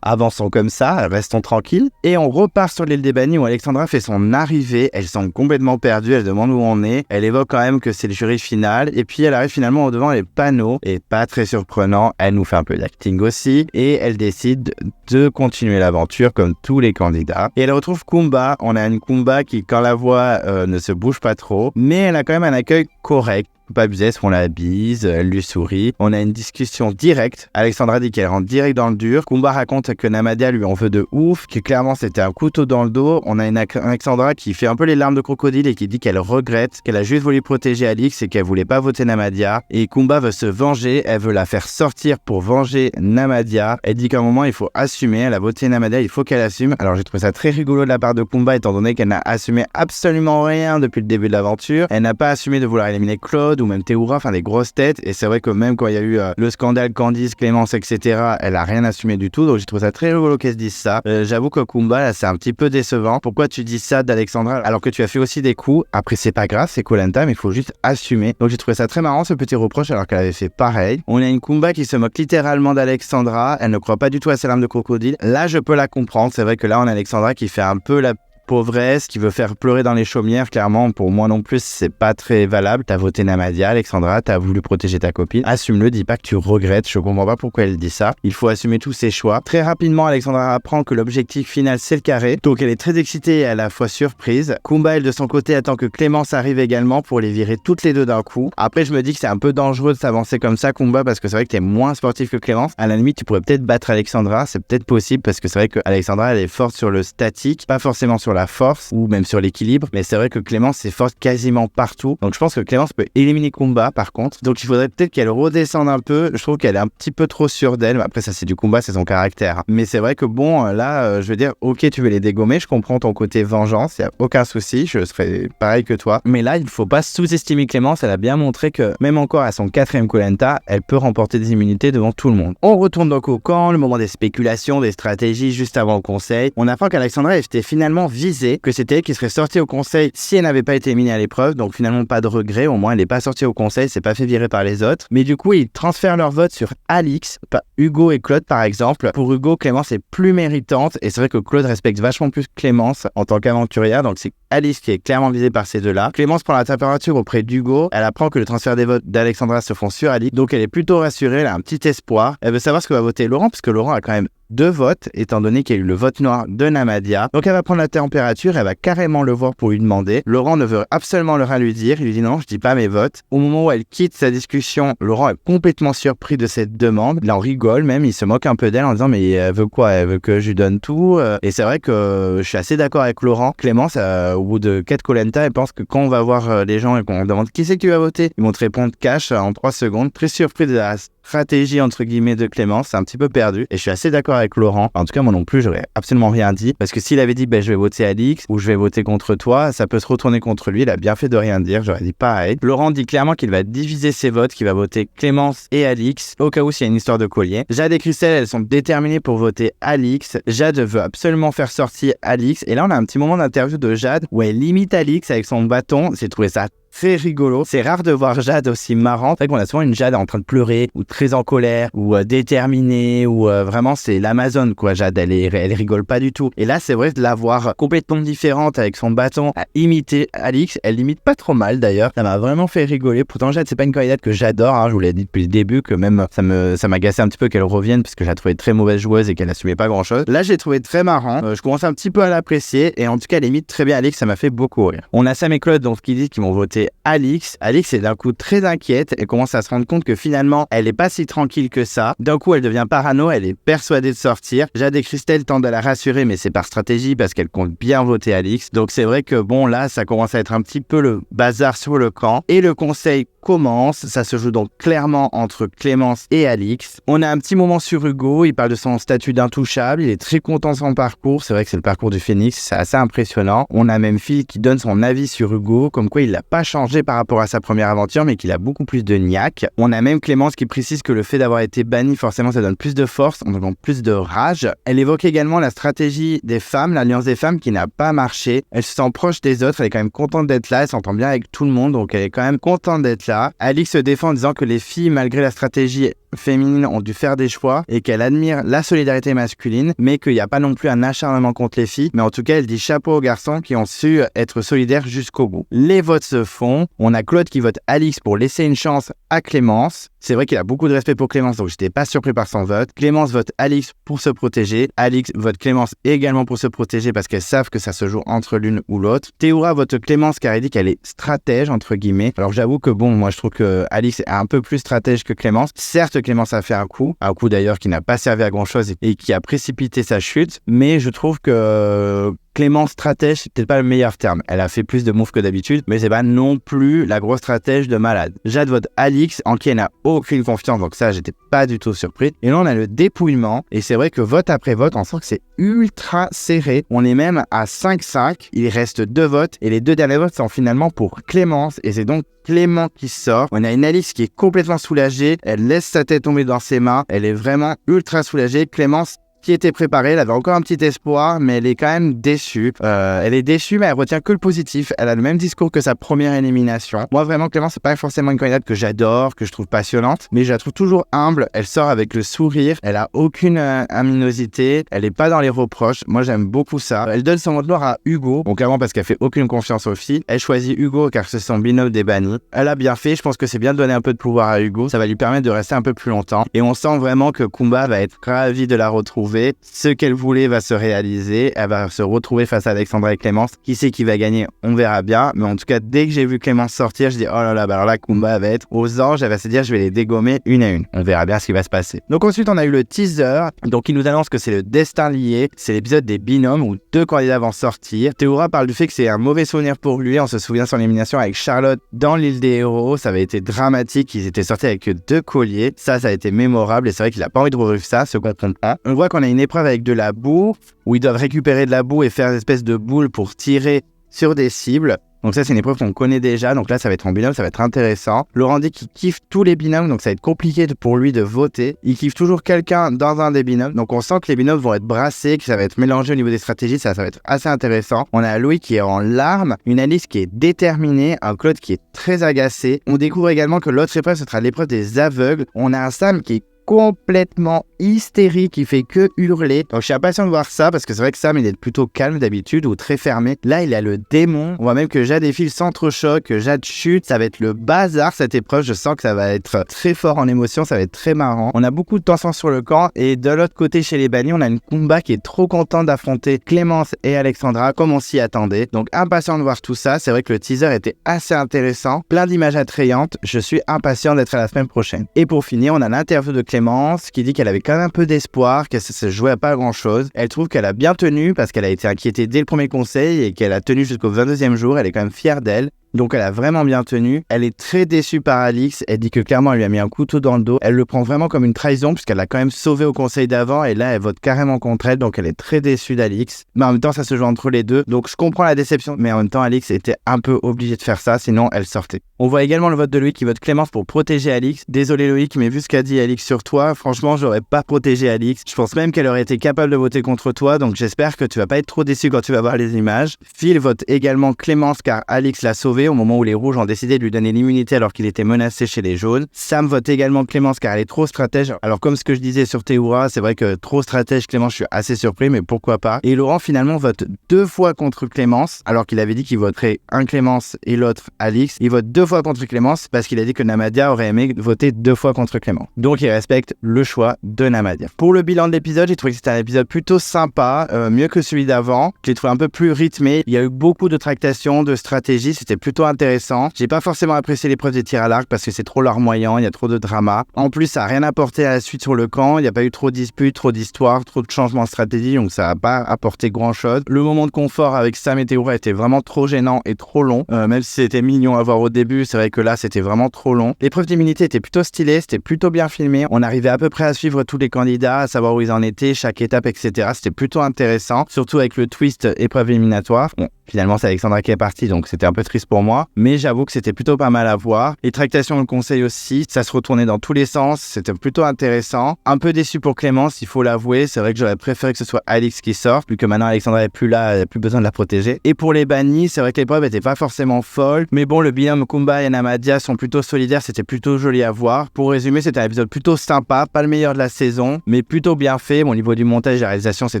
avançons comme ça, restons tranquilles. Et on repart sur l'île des bannis où Alexandra fait son arrivée. Elle semble complètement perdue, elle demande où on est, elle évoque quand même que c'est le jury final et puis elle arrive finalement devant les panneaux et pas très surprenant, elle nous fait un peu d'acting aussi et elle décide de continuer l'aventure comme tous les candidats. Et elle retrouve Kumba. On a une Kumba qui quand la voit ne se bouge pas trop mais elle a quand même un accueil correct. Pas abuser, on la bise, elle lui sourit. On a une discussion directe. Alexandra dit qu'elle rentre direct dans le dur. Kumba raconte que Namadia lui en veut de ouf, que clairement c'était un couteau dans le dos. On a une Alexandra qui fait un peu les larmes de crocodile et qui dit qu'elle regrette, qu'elle a juste voulu protéger Alix et qu'elle voulait pas voter Namadia. Et Kumba veut se venger, elle veut la faire sortir pour venger Namadia. Elle dit qu'à un moment il faut assumer, elle a voté Namadia, il faut qu'elle assume. Alors j'ai trouvé ça très rigolo de la part de Kumba étant donné qu'elle n'a assumé absolument rien depuis le début de l'aventure. Elle n'a pas assumé de vouloir éliminer Claude ou même Théoura, enfin des grosses têtes. Et c'est vrai que même quand il y a eu le scandale Candice, Clémence, etc., elle a rien assumé du tout. Donc j'ai trouvé ça très rigolo qu'elle se dise ça. J'avoue que Kumba, là, c'est un petit peu décevant. Pourquoi tu dis ça d'Alexandra alors que tu as fait aussi des coups? Après, c'est pas grave, c'est Koh Lanta, mais il faut juste assumer. Donc j'ai trouvé ça très marrant, ce petit reproche, alors qu'elle avait fait pareil. On a une Kumba qui se moque littéralement d'Alexandra. Elle ne croit pas du tout à ses larmes de crocodile. Là, je peux la comprendre. C'est vrai que là, on a Alexandra qui fait un peu la pauvresse, qui veut faire pleurer dans les chaumières. Clairement, pour moi non plus, c'est pas très valable. T'as voté Namadia, Alexandra, t'as voulu protéger ta copine. Assume-le, dis pas que tu regrettes. Je comprends pas pourquoi elle dit ça. Il faut assumer tous ses choix. Très rapidement, Alexandra apprend que l'objectif final, c'est le carré. Donc elle est très excitée et à la fois surprise. Kumba, elle, de son côté, attend que Clémence arrive également pour les virer toutes les deux d'un coup. Après, je me dis que c'est un peu dangereux de s'avancer comme ça, Kumba, parce que c'est vrai que t'es moins sportif que Clémence. À la limite, tu pourrais peut-être battre Alexandra. C'est peut-être possible parce que c'est vrai que Alexandra, elle est forte sur le statique, pas forcément sur la force ou même sur l'équilibre, mais c'est vrai que Clémence est forte quasiment partout. Donc je pense que Clémence peut éliminer Kumba par contre. Donc il faudrait peut-être qu'elle redescende un peu. Je trouve qu'elle est un petit peu trop sûre d'elle. Après ça c'est du Kumba, c'est son caractère. Mais c'est vrai que bon là je veux dire ok tu veux les dégommer, je comprends ton côté vengeance, il y a aucun souci, je serais pareil que toi. Mais là il faut pas sous-estimer Clémence, elle a bien montré que même encore à son 4e Koh Lanta, elle peut remporter des immunités devant tout le monde. On retourne donc au camp, le moment des spéculations, des stratégies juste avant le conseil. On apprend qu'Alexandra était finalement visée, que c'était elle qui serait sortie au conseil si elle n'avait pas été éliminée à l'épreuve, donc finalement pas de regret, au moins elle n'est pas sortie au conseil, c'est pas fait virer par les autres. Mais du coup ils transfèrent leur vote sur Alix, pas Hugo et Claude par exemple. Pour Hugo, Clémence est plus méritante et c'est vrai que Claude respecte vachement plus Clémence en tant qu'aventurière, donc c'est Alix qui est clairement visée par ces deux-là. Clémence prend la température auprès d'Hugo, elle apprend que le transfert des votes d'Alexandra se font sur Alix, donc elle est plutôt rassurée, elle a un petit espoir. Elle veut savoir ce que va voter Laurent, parce que Laurent a quand même 2 votes, étant donné qu'il y a eu le vote noir de Namadia. Donc elle va prendre la température, elle va carrément le voir pour lui demander. Laurent ne veut absolument rien lui dire, il lui dit non, je dis pas mes votes. Au moment où elle quitte sa discussion, Laurent est complètement surpris de cette demande. Il en rigole même, il se moque un peu d'elle en disant mais elle veut quoi? Elle veut que je lui donne tout. Et c'est vrai que je suis assez d'accord avec Laurent. Clémence, au bout de 4 Koh Lanta, elle pense que quand on va voir les gens et qu'on demande qui c'est que tu vas voter, ils vont te répondre cash en 3 secondes. Très surpris de la stratégie entre guillemets de Clémence, c'est un petit peu perdu et je suis assez d'accord avec Laurent. En tout cas, moi non plus, j'aurais absolument rien dit parce que s'il avait dit je vais voter Alix ou je vais voter contre toi, ça peut se retourner contre lui. Il a bien fait de rien dire, j'aurais dit pareil. Laurent dit clairement qu'il va diviser ses votes, qu'il va voter Clémence et Alix au cas où s'il y a une histoire de collier. Jade et Christelle, elles sont déterminées pour voter Alix. Jade veut absolument faire sortir Alix et là on a un petit moment d'interview de Jade où elle limite Alix avec son bâton. J'ai trouvé ça très rigolo. C'est rare de voir Jade aussi marrante. C'est vrai qu'on a souvent une Jade en train de pleurer ou très en colère ou déterminée ou vraiment c'est l'Amazone quoi. Jade, elle rigole pas du tout. Et là, c'est vrai de la voir complètement différente avec son bâton à imiter Alix. Elle l'imite pas trop mal d'ailleurs. Ça m'a vraiment fait rigoler. Pourtant, Jade, c'est pas une candidate que j'adore. Hein. Je vous l'ai dit depuis le début que même ça m'agaçait un petit peu qu'elle revienne parce que je la trouvais très mauvaise joueuse et qu'elle assumait pas grand chose. Là, j'ai trouvé très marrant. Je commence un petit peu à l'apprécier et en tout cas, elle imite très bien Alix. Ça m'a fait beaucoup rire. On a Sam et Claude donc qui disent qu'ils vont voter Alix est d'un coup très inquiète et commence à se rendre compte que finalement elle est pas si tranquille que ça. D'un coup elle devient parano, elle est persuadée de sortir. Jade et Christelle tentent de la rassurer mais c'est par stratégie parce qu'elle compte bien voter Alix. Donc c'est vrai que bon là ça commence à être un petit peu le bazar sur le camp et le conseil commence. Ça se joue donc clairement entre Clémence et Alix. On a un petit moment sur Hugo, il parle de son statut d'intouchable, il est très content de son parcours. C'est vrai que c'est le parcours du Phénix, c'est assez impressionnant. On a même Phil qui donne son avis sur Hugo, comme quoi il l'a pas changé par rapport à sa première aventure, mais qu'il a beaucoup plus de niaque. On a même Clémence qui précise que le fait d'avoir été banni, forcément, ça donne plus de force, donc plus de rage. Elle évoque également la stratégie des femmes, l'alliance des femmes qui n'a pas marché. Elle se sent proche des autres, elle est quand même contente d'être là, elle s'entend bien avec tout le monde, donc elle est quand même contente d'être là. Alix se défend en disant que les filles, malgré la stratégie féminine, ont dû faire des choix et qu'elle admire la solidarité masculine, mais qu'il n'y a pas non plus un acharnement contre les filles. Mais en tout cas, elle dit chapeau aux garçons qui ont su être solidaires jusqu'au bout. Les votes se font. On a Claude qui vote Alix pour laisser une chance à Clémence. C'est vrai qu'il a beaucoup de respect pour Clémence, donc j'étais pas surpris par son vote. Clémence vote Alix pour se protéger. Alix vote Clémence également pour se protéger parce qu'elles savent que ça se joue entre l'une ou l'autre. Théoura vote Clémence car elle dit qu'elle est stratège, entre guillemets. Alors j'avoue que bon, moi je trouve que Alix est un peu plus stratège que Clémence. Certes, Clémence a fait un coup d'ailleurs qui n'a pas servi à grand chose et qui a précipité sa chute, mais je trouve que Clémence stratège, c'est peut-être pas le meilleur terme. Elle a fait plus de moves que d'habitude, mais c'est pas non plus la grosse stratège de malade. Jade vote Alix, en qui elle n'a aucune confiance, donc ça, j'étais pas du tout surpris. Et là, on a le dépouillement, et c'est vrai que vote après vote, on sent que c'est ultra serré. On est même à 5-5, il reste 2 votes, et les 2 derniers votes sont finalement pour Clémence, et c'est donc Clément qui sort. On a une Alix qui est complètement soulagée, elle laisse sa tête tomber dans ses mains, elle est vraiment ultra soulagée. Clémence qui était préparée, elle avait encore un petit espoir, mais elle est quand même déçue. Elle est déçue, mais elle retient que le positif. Elle a le même discours que sa première élimination. Moi, vraiment, Clémence, c'est pas forcément une candidate que j'adore, que je trouve passionnante, mais je la trouve toujours humble. Elle sort avec le sourire. Elle a aucune aminosité. Elle est pas dans les reproches. Moi, j'aime beaucoup ça. Elle donne son vote noir à Hugo. Bon, clairement, parce qu'elle fait aucune confiance aux filles. Elle choisit Hugo car c'est son binôme des bannis. Elle a bien fait. Je pense que c'est bien de donner un peu de pouvoir à Hugo. Ça va lui permettre de rester un peu plus longtemps. Et on sent vraiment que Kumba va être ravi de la retrouver. Ce qu'elle voulait va se réaliser. Elle va se retrouver face à Alexandra et Clémence. Qui c'est qui va gagner? On verra bien. Mais en tout cas, dès que j'ai vu Clémence sortir, je dis oh là là, bah alors là, Kumba va être aux anges. Elle va se dire je vais les dégommer une à une. On verra bien ce qui va se passer. Donc ensuite, on a eu le teaser. Donc il nous annonce que c'est le destin lié. C'est l'épisode des binômes où 2 candidats vont sortir. Théoura parle du fait que c'est un mauvais souvenir pour lui. On se souvient de son élimination avec Charlotte dans l'île des héros. Ça avait été dramatique. Ils étaient sortis avec 2 colliers. Ça a été mémorable. Et c'est vrai qu'il a pas envie de revivre ça, ce qu'on comprend. On voit qu'on a une épreuve avec de la boue, où ils doivent récupérer de la boue et faire une espèce de boule pour tirer sur des cibles. Donc ça, c'est une épreuve qu'on connaît déjà. Donc là, ça va être en binôme, ça va être intéressant. Laurent dit qu'il kiffe tous les binômes, donc ça va être compliqué pour lui de voter. Il kiffe toujours quelqu'un dans un des binômes. Donc on sent que les binômes vont être brassés, que ça va être mélangé au niveau des stratégies. Ça va être assez intéressant. On a Louis qui est en larmes, une Alice qui est déterminée, un Claude qui est très agacé. On découvre également que l'autre épreuve, ce sera l'épreuve des aveugles. On a un Sam qui est complètement hystérique, il fait que hurler. Donc je suis impatient de voir ça parce que c'est vrai que Sam il est plutôt calme d'habitude ou très fermé. Là il a le démon. On voit même que Jade défile s'entrechoque, que Jade chute. Ça va être le bazar cette épreuve. Je sens que ça va être très fort en émotion, ça va être très marrant. On a beaucoup de tension sur le camp et de l'autre côté chez les bannis, on a une Kumba qui est trop contente d'affronter Clémence et Alexandra comme on s'y attendait. Donc impatient de voir tout ça. C'est vrai que le teaser était assez intéressant, plein d'images attrayantes. Je suis impatient d'être à la semaine prochaine. Et pour finir, on a l'interview de Clémence qui dit qu'elle avait quand même un peu d'espoir, qu'elle se jouait à pas grand chose. Elle trouve qu'elle a bien tenu parce qu'elle a été inquiétée dès le premier conseil et qu'elle a tenu jusqu'au 22e jour. Elle est quand même fière d'elle. Donc elle a vraiment bien tenu. Elle est très déçue par Alix. Elle dit que clairement elle lui a mis un couteau dans le dos. Elle le prend vraiment comme une trahison puisqu'elle l'a quand même sauvé au conseil d'avant et là elle vote carrément contre elle. Donc elle est très déçue d'Alix. Mais en même temps ça se joue entre les deux. Donc je comprends la déception. Mais en même temps Alix était un peu obligée de faire ça sinon elle sortait. On voit également le vote de Loïc qui vote Clémence pour protéger Alix. Désolé Loïc mais vu ce qu'a dit Alix sur toi, franchement j'aurais pas protégé Alix. Je pense même qu'elle aurait été capable de voter contre toi. Donc j'espère que tu vas pas être trop déçu quand tu vas voir les images. Phil vote également Clémence car Alix l'a sauvée au moment où les rouges ont décidé de lui donner l'immunité alors qu'il était menacé chez les jaunes. Sam vote également Clémence car elle est trop stratège. Alors comme ce que je disais sur Théoura, c'est vrai que trop stratège Clémence, je suis assez surpris mais pourquoi pas. Et Laurent finalement vote 2 fois contre Clémence alors qu'il avait dit qu'il voterait un Clémence et l'autre Alix. Il vote 2 fois contre Clémence parce qu'il a dit que Namadia aurait aimé voter 2 fois contre Clémence. Donc il respecte le choix de Namadia. Pour le bilan de l'épisode, j'ai trouvé que c'était un épisode plutôt sympa, mieux que celui d'avant. Je l'ai trouvé un peu plus rythmé. Il y a eu beaucoup de tractations, de stratégies, c'était plutôt intéressant. J'ai pas forcément apprécié l'épreuve des tirs à l'arc parce que c'est trop larmoyant, il y a trop de drama. En plus, ça a rien apporté à la suite sur le camp, il n'y a pas eu trop de disputes, trop d'histoires, trop de changements de stratégie, donc ça n'a pas apporté grand chose. Le moment de confort avec Sam et Théoura était vraiment trop gênant et trop long, même si c'était mignon à voir au début, c'est vrai que là c'était vraiment trop long. L'épreuve d'immunité était plutôt stylée, c'était plutôt bien filmé, on arrivait à peu près à suivre tous les candidats, à savoir où ils en étaient, chaque étape, etc. C'était plutôt intéressant, surtout avec le twist épreuve éliminatoire. Bon, finalement c'est Alexandra qui est partie, donc c'était un peu triste pour moi, mais j'avoue que c'était plutôt pas mal à voir. Les tractations, le conseil aussi, ça se retournait dans tous les sens, c'était plutôt intéressant. Un peu déçu pour Clémence, il faut l'avouer, c'est vrai que j'aurais préféré que ce soit Alix qui sorte, vu que maintenant Alexandra est plus là, elle n'a plus besoin de la protéger. Et pour les bannis, c'est vrai que l'épreuve était pas forcément folle, mais bon, le binôme Kumba et Namadia sont plutôt solidaires, c'était plutôt joli à voir. Pour résumer, c'était un épisode plutôt sympa, pas le meilleur de la saison, mais plutôt bien fait. Bon, au niveau du montage et de la réalisation, c'est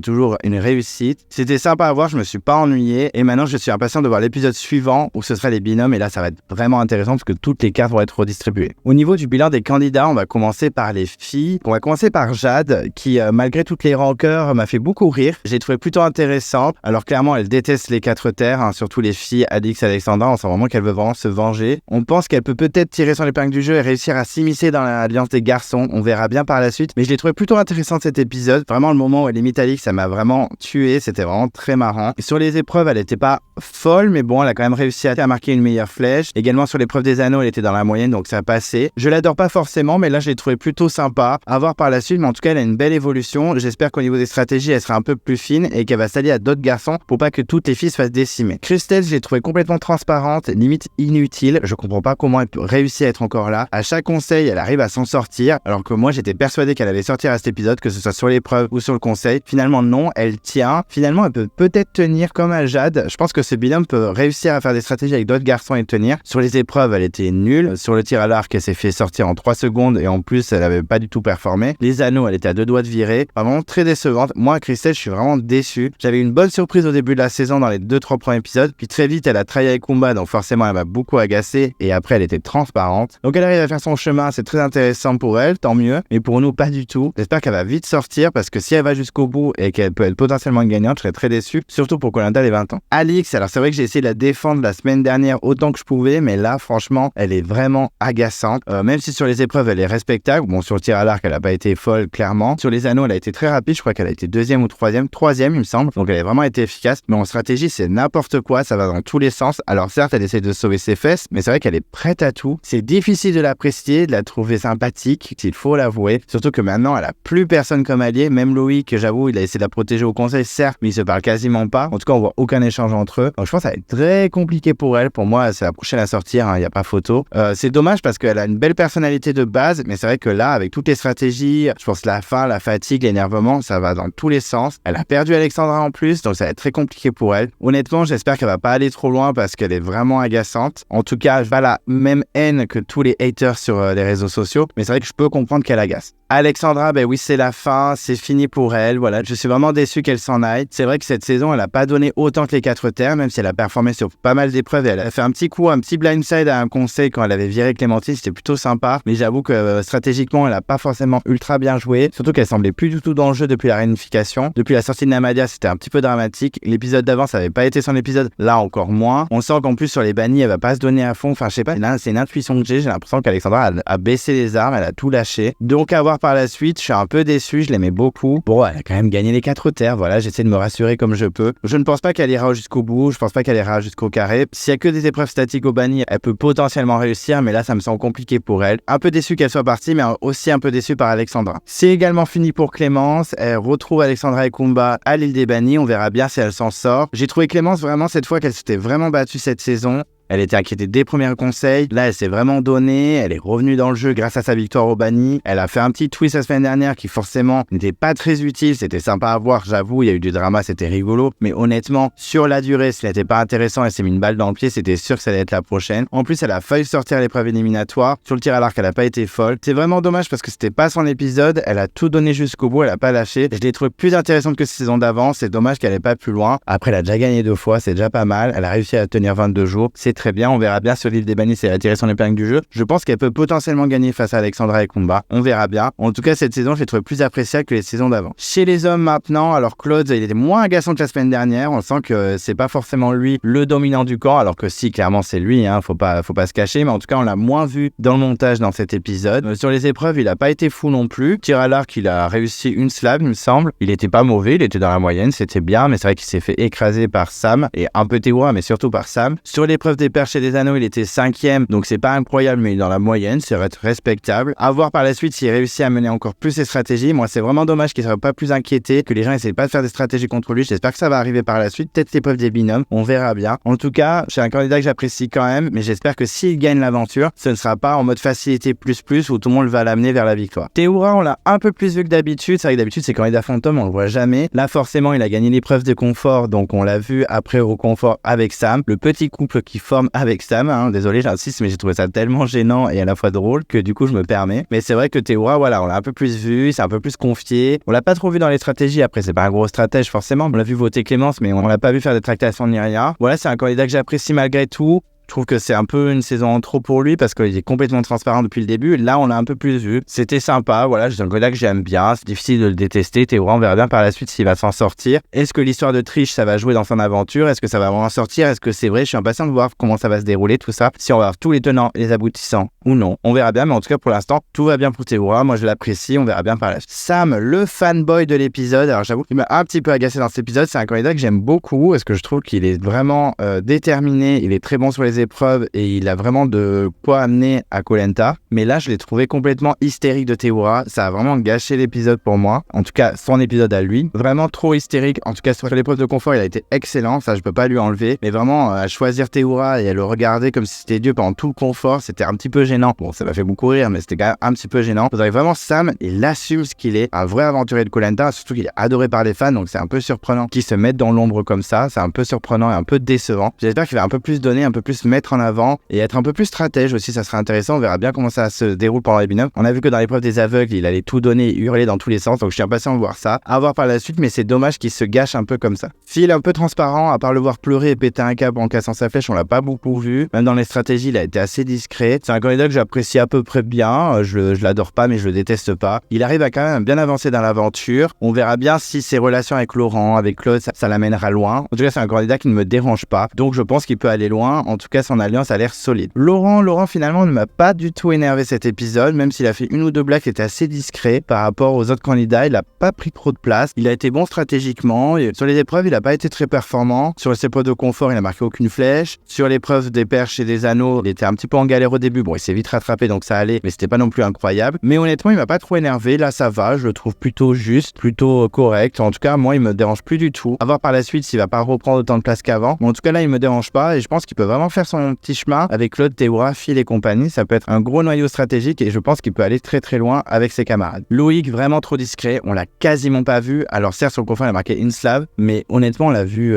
toujours une réussite. C'était sympa à voir, je me suis pas ennuyé, et maintenant je suis impatient de voir l'épisode suivant où ce sera les binômes, et là ça va être vraiment intéressant parce que toutes les cartes vont être redistribuées. Au niveau du bilan des candidats, on va commencer par les filles. On va commencer par Jade qui, malgré toutes les rancœurs, m'a fait beaucoup rire. J'ai trouvé plutôt intéressante. Alors clairement, elle déteste les 4 terres, hein, surtout les filles Alix et Alexandra. On sent vraiment qu'elle veut vraiment se venger. On pense qu'elle peut peut-être tirer son épingle du jeu et réussir à s'immiscer dans l'alliance des garçons. On verra bien par la suite. Mais je l'ai trouvé plutôt intéressant cet épisode. Vraiment, le moment où elle imite Alix, ça m'a vraiment tué. C'était vraiment très marrant. Et sur les épreuves, elle n'était pas folle, mais bon, elle a quand même réussi à marquer une meilleure flèche. Également sur l'épreuve des anneaux, elle était dans la moyenne, donc ça a passé. Je l'adore pas forcément, mais là je l'ai trouvé plutôt sympa à voir par la suite, mais en tout cas elle a une belle évolution. J'espère qu'au niveau des stratégies elle sera un peu plus fine et qu'elle va s'allier à d'autres garçons pour pas que toutes les filles se fassent décimer. Christelle, je l'ai trouvée complètement transparente, limite inutile. Je comprends pas comment elle peut réussir à être encore là. À chaque conseil elle arrive à s'en sortir, alors que moi j'étais persuadé qu'elle allait sortir à cet épisode, que ce soit sur l'épreuve ou sur le conseil. Finalement non, elle tient. Finalement elle peut peut-être tenir comme à Jade. Je pense que ce binôme peut réussir à faire des stratégies avec d'autres garçons et tenir. Sur les épreuves elle était nulle. Sur le tir à l'arc, elle s'est fait sortir en 3 secondes et en plus, elle avait pas du tout performé. Les anneaux, elle était à 2 doigts de virer. Vraiment très décevante. Moi, Christelle, je suis vraiment déçu. J'avais une bonne surprise au début de la saison dans les 2-3 premiers épisodes. Puis très vite, elle a trahi avec Kumba, donc forcément, elle m'a beaucoup agacé. Et après, elle était transparente. Donc, elle arrive à faire son chemin. C'est très intéressant pour elle, tant mieux. Mais pour nous, pas du tout. J'espère qu'elle va vite sortir parce que si elle va jusqu'au bout et qu'elle peut être potentiellement gagnante, je serais très déçu. Surtout pour Koh-Lanta les 20 ans. Alix, alors c'est vrai que j'ai essayé de la défendre la semaine dernière autant que je pouvais, mais là, franchement, elle est vraiment agaçante. Même si sur les épreuves, elle est respectable. Bon, sur le tir à l'arc, elle a pas été folle, clairement. Sur les anneaux, elle a été très rapide. Je crois qu'elle a été 2e ou 3e. 3e, il me semble. Donc, elle a vraiment été efficace. Mais en stratégie, c'est n'importe quoi. Ça va dans tous les sens. Alors, certes, elle essaie de sauver ses fesses, mais c'est vrai qu'elle est prête à tout. C'est difficile de l'apprécier, de la trouver sympathique, s'il faut l'avouer. Surtout que maintenant, elle a plus personne comme allié. Même Loïc, j'avoue, il a essayé de la protéger au conseil, certes, mais ils se parlent quasiment pas. En tout cas, on voit aucun échange entre eux. Donc, je pense que ça va être très compliqué pour elle. Pour moi, c'est la prochaine à sortir. Il n'y a pas photo. C'est dommage parce qu'elle a une belle personnalité de base, mais c'est vrai que là, avec toutes les stratégies, je pense la faim, la fatigue, l'énervement, ça va dans tous les sens. Elle a perdu Alexandra en plus, donc ça va être très compliqué pour elle. Honnêtement, j'espère qu'elle va pas aller trop loin parce qu'elle est vraiment agaçante. En tout cas, j'ai pas la même haine que tous les haters sur les réseaux sociaux, mais c'est vrai que je peux comprendre qu'elle agace. Alexandra, oui, c'est la fin, c'est fini pour elle. Voilà, je suis vraiment déçu qu'elle s'en aille. C'est vrai que cette saison, elle a pas donné autant que les 4 terres, même si elle a performé sur pas mal d'épreuves. Elle a fait un petit blindside à un conseil quand elle avait viré Clémentine, c'était plutôt sympa. Mais j'avoue que stratégiquement, elle a pas forcément ultra bien joué. Surtout qu'elle semblait plus du tout dans le jeu depuis la réunification. Depuis la sortie de Namadia, c'était un petit peu dramatique. L'épisode d'avant, ça avait pas été son épisode. Là, encore moins. On sent qu'en plus, sur les bannis, elle va pas se donner à fond. Enfin, je sais pas, là, c'est une intuition que j'ai l'impression qu'Alexandra a baissé les armes, elle a tout lâché. Donc, à voir par la suite, je suis un peu déçu, je l'aimais beaucoup. Bon, elle a quand même gagné les 4 terres, voilà, j'essaie de me rassurer comme je peux. Je ne pense pas qu'elle ira jusqu'au bout, je pense pas qu'elle ira jusqu'au carré. S'il y a que des épreuves statiques au banni, elle peut potentiellement réussir, mais là, ça me semble compliqué pour elle. Un peu déçu qu'elle soit partie, mais aussi un peu déçu par Alexandra. C'est également fini pour Clémence, elle retrouve Alexandra et Kumba à l'île des bannis, on verra bien si elle s'en sort. J'ai trouvé Clémence vraiment cette fois qu'elle s'était vraiment battue cette saison. Elle était inquiétée des premiers conseils. Là, elle s'est vraiment donnée. Elle est revenue dans le jeu grâce à sa victoire au banni. Elle a fait un petit twist la semaine dernière qui forcément n'était pas très utile. C'était sympa à voir, j'avoue. Il y a eu du drama, c'était rigolo. Mais honnêtement, sur la durée, ce n'était pas intéressant. Elle s'est mis une balle dans le pied. C'était sûr que ça allait être la prochaine. En plus, elle a failli sortir à l'épreuve éliminatoire. Sur le tir à l'arc, elle n'a pas été folle. C'est vraiment dommage parce que c'était pas son épisode. Elle a tout donné jusqu'au bout. Elle a pas lâché. Je l'ai trouvée plus intéressante que saison d'avant. C'est dommage qu'elle n'ait pas plus loin. Après, elle a déjà gagné 2 fois. C'est déjà pas mal. Elle a réussi à tenir 22 jours. C'est très bien, on verra bien sur l'île des bannis si elle a tiré son épingle du jeu. Je pense qu'elle peut potentiellement gagner face à Alexandra et Kumba. On verra bien. En tout cas, cette saison, je l'ai trouvé plus appréciable que les saisons d'avant. Chez les hommes maintenant, alors Claude, il était moins agaçant que la semaine dernière. On sent que c'est pas forcément lui le dominant du camp, alors que si, clairement, c'est lui, faut pas se cacher. Mais en tout cas, on l'a moins vu dans le montage dans cet épisode. Sur les épreuves, il a pas été fou non plus. Tir à l'arc, il a réussi une slab, il me semble. Il était pas mauvais, il était dans la moyenne, c'était bien, mais c'est vrai qu'il s'est fait écraser par Sam et un peu Théoura, mais surtout par Sam. Sur l'épreuve des perches et des anneaux, il était 5e, donc c'est pas incroyable, mais il est dans la moyenne, c'est respectable. À voir par la suite s'il réussit à mener encore plus ses stratégies. Moi, c'est vraiment dommage qu'il soit pas plus inquiété, que les gens essayent pas de faire des stratégies contre lui. J'espère que ça va arriver par la suite. Peut-être l'épreuve des binômes, on verra bien. En tout cas, c'est un candidat que j'apprécie quand même, mais j'espère que s'il gagne l'aventure, ce ne sera pas en mode facilité plus où tout le monde va l'amener vers la victoire. Théoura, on l'a un peu plus vu que d'habitude. C'est vrai que d'habitude, c'est candidat fantôme, on le voit jamais. Là, forcément, il a gagné l'épreuve de confort, donc on l'a vu après au confort avec Sam. Le petit couple qui forme avec Sam, désolé, j'insiste, mais j'ai trouvé ça tellement gênant et à la fois drôle que du coup, je me permets. Mais c'est vrai que Théoura, voilà, on l'a un peu plus vu, c'est un peu plus confié. On l'a pas trop vu dans les stratégies. Après, c'est pas un gros stratège forcément. On l'a vu voter Clémence, mais on l'a pas vu faire des tractations ni rien. Voilà, c'est un candidat que j'apprécie malgré tout. Je trouve que c'est un peu une saison en trop pour lui parce qu'il est complètement transparent depuis le début. Là, on l'a un peu plus vu. C'était sympa. Voilà, c'est un candidat que j'aime bien. C'est difficile de le détester. Théoura, on verra bien par la suite s'il va s'en sortir. Est-ce que l'histoire de triche, ça va jouer dans son aventure? Est-ce que ça va vraiment sortir? Est-ce que c'est vrai? Je suis impatient de voir comment ça va se dérouler, tout ça. Si on va avoir tous les tenants et les aboutissants ou non. On verra bien. Mais en tout cas, pour l'instant, tout va bien pour Théoura. Moi, je l'apprécie. On verra bien par la suite. Sam, le fanboy de l'épisode. Alors, j'avoue qu'il m'a un petit peu agacé dans cet épisode. C'est un candidat que j'aime beaucoup parce que je trouve qu'il est vraiment déterminé. Il est très bon sur les épreuves et il a vraiment de quoi amener à Koh Lanta. Mais là, je l'ai trouvé complètement hystérique de Théoura. Ça a vraiment gâché l'épisode pour moi. En tout cas, son épisode à lui. Vraiment trop hystérique. En tout cas, sur l'épreuve de confort, il a été excellent. Ça, je peux pas lui enlever. Mais vraiment, à choisir Théoura et à le regarder comme si c'était Dieu pendant tout le confort, c'était un petit peu gênant. Bon, ça m'a fait beaucoup rire, mais c'était quand même un petit peu gênant. Vous avez vraiment Sam, il assume ce qu'il est. Un vrai aventurier de Koh Lanta. Surtout qu'il est adoré par les fans. Donc, c'est un peu surprenant qu'il se mette dans l'ombre comme ça. C'est un peu surprenant et un peu décevant. J'espère qu'il va un peu plus donner, un peu plus mettre en avant et être un peu plus stratège aussi, ça serait intéressant. On verra bien comment ça se déroule pendant les binômes. On a vu que dans l'épreuve des aveugles, il allait tout donner et hurler dans tous les sens, donc je suis impatient de voir ça. À voir par la suite, mais c'est dommage qu'il se gâche un peu comme ça. Phil, un peu transparent, à part le voir pleurer et péter un câble en cassant sa flèche, on l'a pas beaucoup vu. Même dans les stratégies, il a été assez discret. C'est un candidat que j'apprécie à peu près bien. Je l'adore pas, mais je le déteste pas. Il arrive à quand même bien avancer dans l'aventure. On verra bien si ses relations avec Laurent, avec Claude, ça l'amènera loin. En tout cas, c'est un candidat qui ne me dérange pas, donc je pense qu'il peut aller loin. En tout cas, son alliance a l'air solide. Laurent finalement ne m'a pas du tout énervé cet épisode, même s'il a fait une ou deux blagues qui étaient assez discrets par rapport aux autres candidats. Il a pas pris trop de place. Il a été bon stratégiquement. Et sur les épreuves, il a pas été très performant. Sur les épreuves de confort, il a marqué aucune flèche. Sur l'épreuve des perches et des anneaux, il était un petit peu en galère au début. Bon, il s'est vite rattrapé, donc ça allait, mais c'était pas non plus incroyable. Mais honnêtement, il m'a pas trop énervé. Là, ça va. Je le trouve plutôt juste, plutôt correct. En tout cas, moi, il me dérange plus du tout. À voir par la suite s'il va pas reprendre autant de place qu'avant. Mais en tout cas, là, il me dérange pas et je pense qu'il peut vraiment faire son petit chemin avec Claude, Théoura, Phil et compagnie. Ça peut être un gros noyau stratégique et je pense qu'il peut aller très très loin avec ses camarades. Loïc, vraiment trop discret. On l'a quasiment pas vu. Alors certes, sur le confort, il a marqué Inslav, mais honnêtement, on l'a vu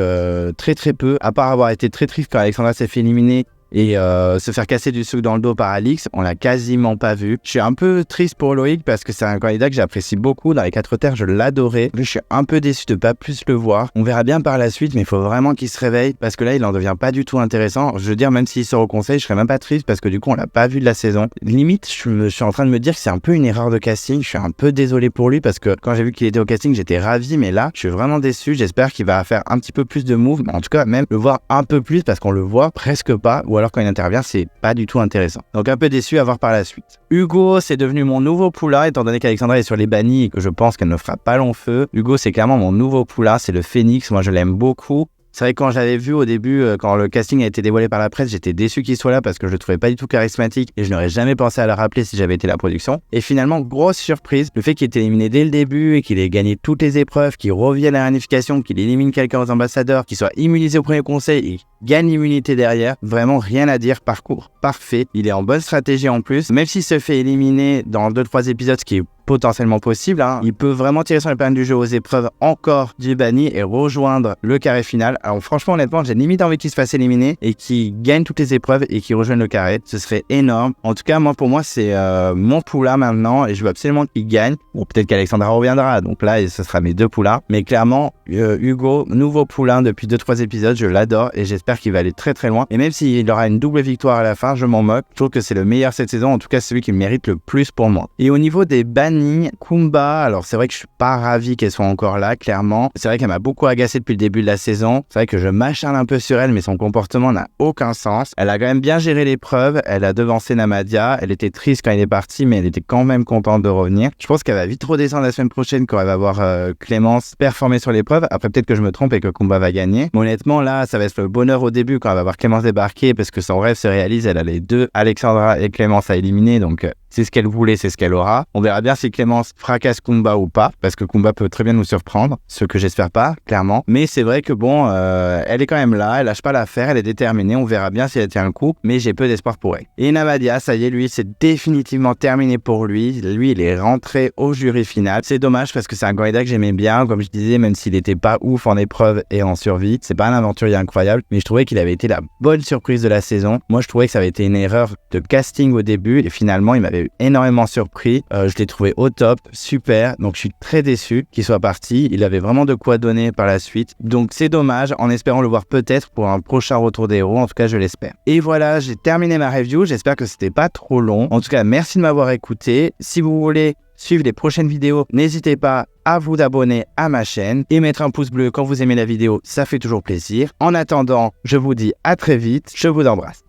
très très peu. À part avoir été très triste quand Alexandra s'est fait éliminer Et se faire casser du sucre dans le dos par Alix, on l'a quasiment pas vu. Je suis un peu triste pour Loïc parce que c'est un candidat que j'apprécie beaucoup. Dans les 4 terres, je l'adorais. Je suis un peu déçu de pas plus le voir. On verra bien par la suite, mais il faut vraiment qu'il se réveille parce que là, il en devient pas du tout intéressant. Je veux dire, même s'il sort au conseil, je serais même pas triste parce que du coup, on l'a pas vu de la saison. Limite, je suis en train de me dire que c'est un peu une erreur de casting. Je suis un peu désolé pour lui parce que quand j'ai vu qu'il était au casting, j'étais ravi, mais là, je suis vraiment déçu. J'espère qu'il va faire un petit peu plus de moves, en tout cas, même le voir un peu plus parce qu'on le voit presque pas, ou alors quand il intervient, c'est pas du tout intéressant. Donc un peu déçu à voir par la suite. Hugo, c'est devenu mon nouveau poulain, étant donné qu'Alexandra est sur les bannis et que je pense qu'elle ne fera pas long feu. Hugo, c'est clairement mon nouveau poulain, c'est le Phoenix. Moi, je l'aime beaucoup. C'est vrai que quand j'avais vu au début, quand le casting a été dévoilé par la presse, j'étais déçu qu'il soit là parce que je le trouvais pas du tout charismatique et je n'aurais jamais pensé à le rappeler si j'avais été la production. Et finalement, grosse surprise, le fait qu'il ait été éliminé dès le début et qu'il ait gagné toutes les épreuves, qu'il revienne à la réunification, qu'il élimine quelqu'un aux ambassadeurs, qu'il soit immunisé au premier conseil et gagne l'immunité derrière, vraiment rien à dire, parcours parfait. Il est en bonne stratégie en plus, même s'il se fait éliminer dans 2-3 épisodes, ce qui est potentiellement possible, il peut vraiment tirer son épingle du jeu aux épreuves encore du banni et rejoindre le carré final. Alors franchement, honnêtement, j'ai limite envie qu'il se fasse éliminer et qu'il gagne toutes les épreuves et qu'il rejoigne le carré. Ce serait énorme. En tout cas, pour moi, c'est mon poulain maintenant et je veux absolument qu'il gagne. Bon, peut-être qu'Alexandra reviendra, donc là, ce sera mes 2 poulains. Mais clairement, Hugo, nouveau poulain depuis 2-3 épisodes, je l'adore et j'espère qu'il va aller très très loin. Et même s'il aura une double victoire à la fin, je m'en moque. Je trouve que c'est le meilleur cette saison, en tout cas celui qui mérite le plus pour moi. Et au niveau des bannis, Kumba, alors c'est vrai que je suis pas ravi qu'elle soit encore là, clairement. C'est vrai qu'elle m'a beaucoup agacé depuis le début de la saison. C'est vrai que je m'acharne un peu sur elle, mais son comportement n'a aucun sens. Elle a quand même bien géré l'épreuve, elle a devancé Namadia, elle était triste quand il est parti, mais elle était quand même contente de revenir. Je pense qu'elle va vite redescendre la semaine prochaine quand elle va voir Clémence performer sur l'épreuve. Après, peut-être que je me trompe et que Kumba va gagner. Mais honnêtement, là, ça va être le bonheur au début quand elle va voir Clémence débarquer parce que son rêve se réalise. Elle a les 2, Alexandra et Clémence, à éliminer, donc c'est ce qu'elle voulait, c'est ce qu'elle aura. On verra bien si Clémence fracasse Kumba ou pas, parce que Kumba peut très bien nous surprendre, ce que j'espère pas, clairement. Mais c'est vrai que bon, elle est quand même là, elle lâche pas l'affaire, elle est déterminée, on verra bien si elle tient le coup, mais j'ai peu d'espoir pour elle. Et Namadia, ça y est, lui, c'est définitivement terminé pour lui. Lui, il est rentré au jury final. C'est dommage parce que c'est un candidat que j'aimais bien, comme je disais, même s'il était pas ouf en épreuve et en survie. C'est pas un aventurier incroyable, mais je trouvais qu'il avait été la bonne surprise de la saison. Moi, je trouvais que ça avait été une erreur de casting au début et finalement, il m'avait énormément surpris. Je l'ai trouvé au top, super. Donc je suis très déçu qu'il soit parti. Il avait vraiment de quoi donner par la suite. Donc c'est dommage, en espérant le voir peut-être pour un prochain retour des héros. En tout cas, je l'espère. Et voilà, j'ai terminé ma review. J'espère que c'était pas trop long. En tout cas, merci de m'avoir écouté. Si vous voulez suivre les prochaines vidéos, n'hésitez pas à vous abonner à ma chaîne et mettre un pouce bleu quand vous aimez la vidéo. Ça fait toujours plaisir. En attendant, je vous dis à très vite. Je vous embrasse.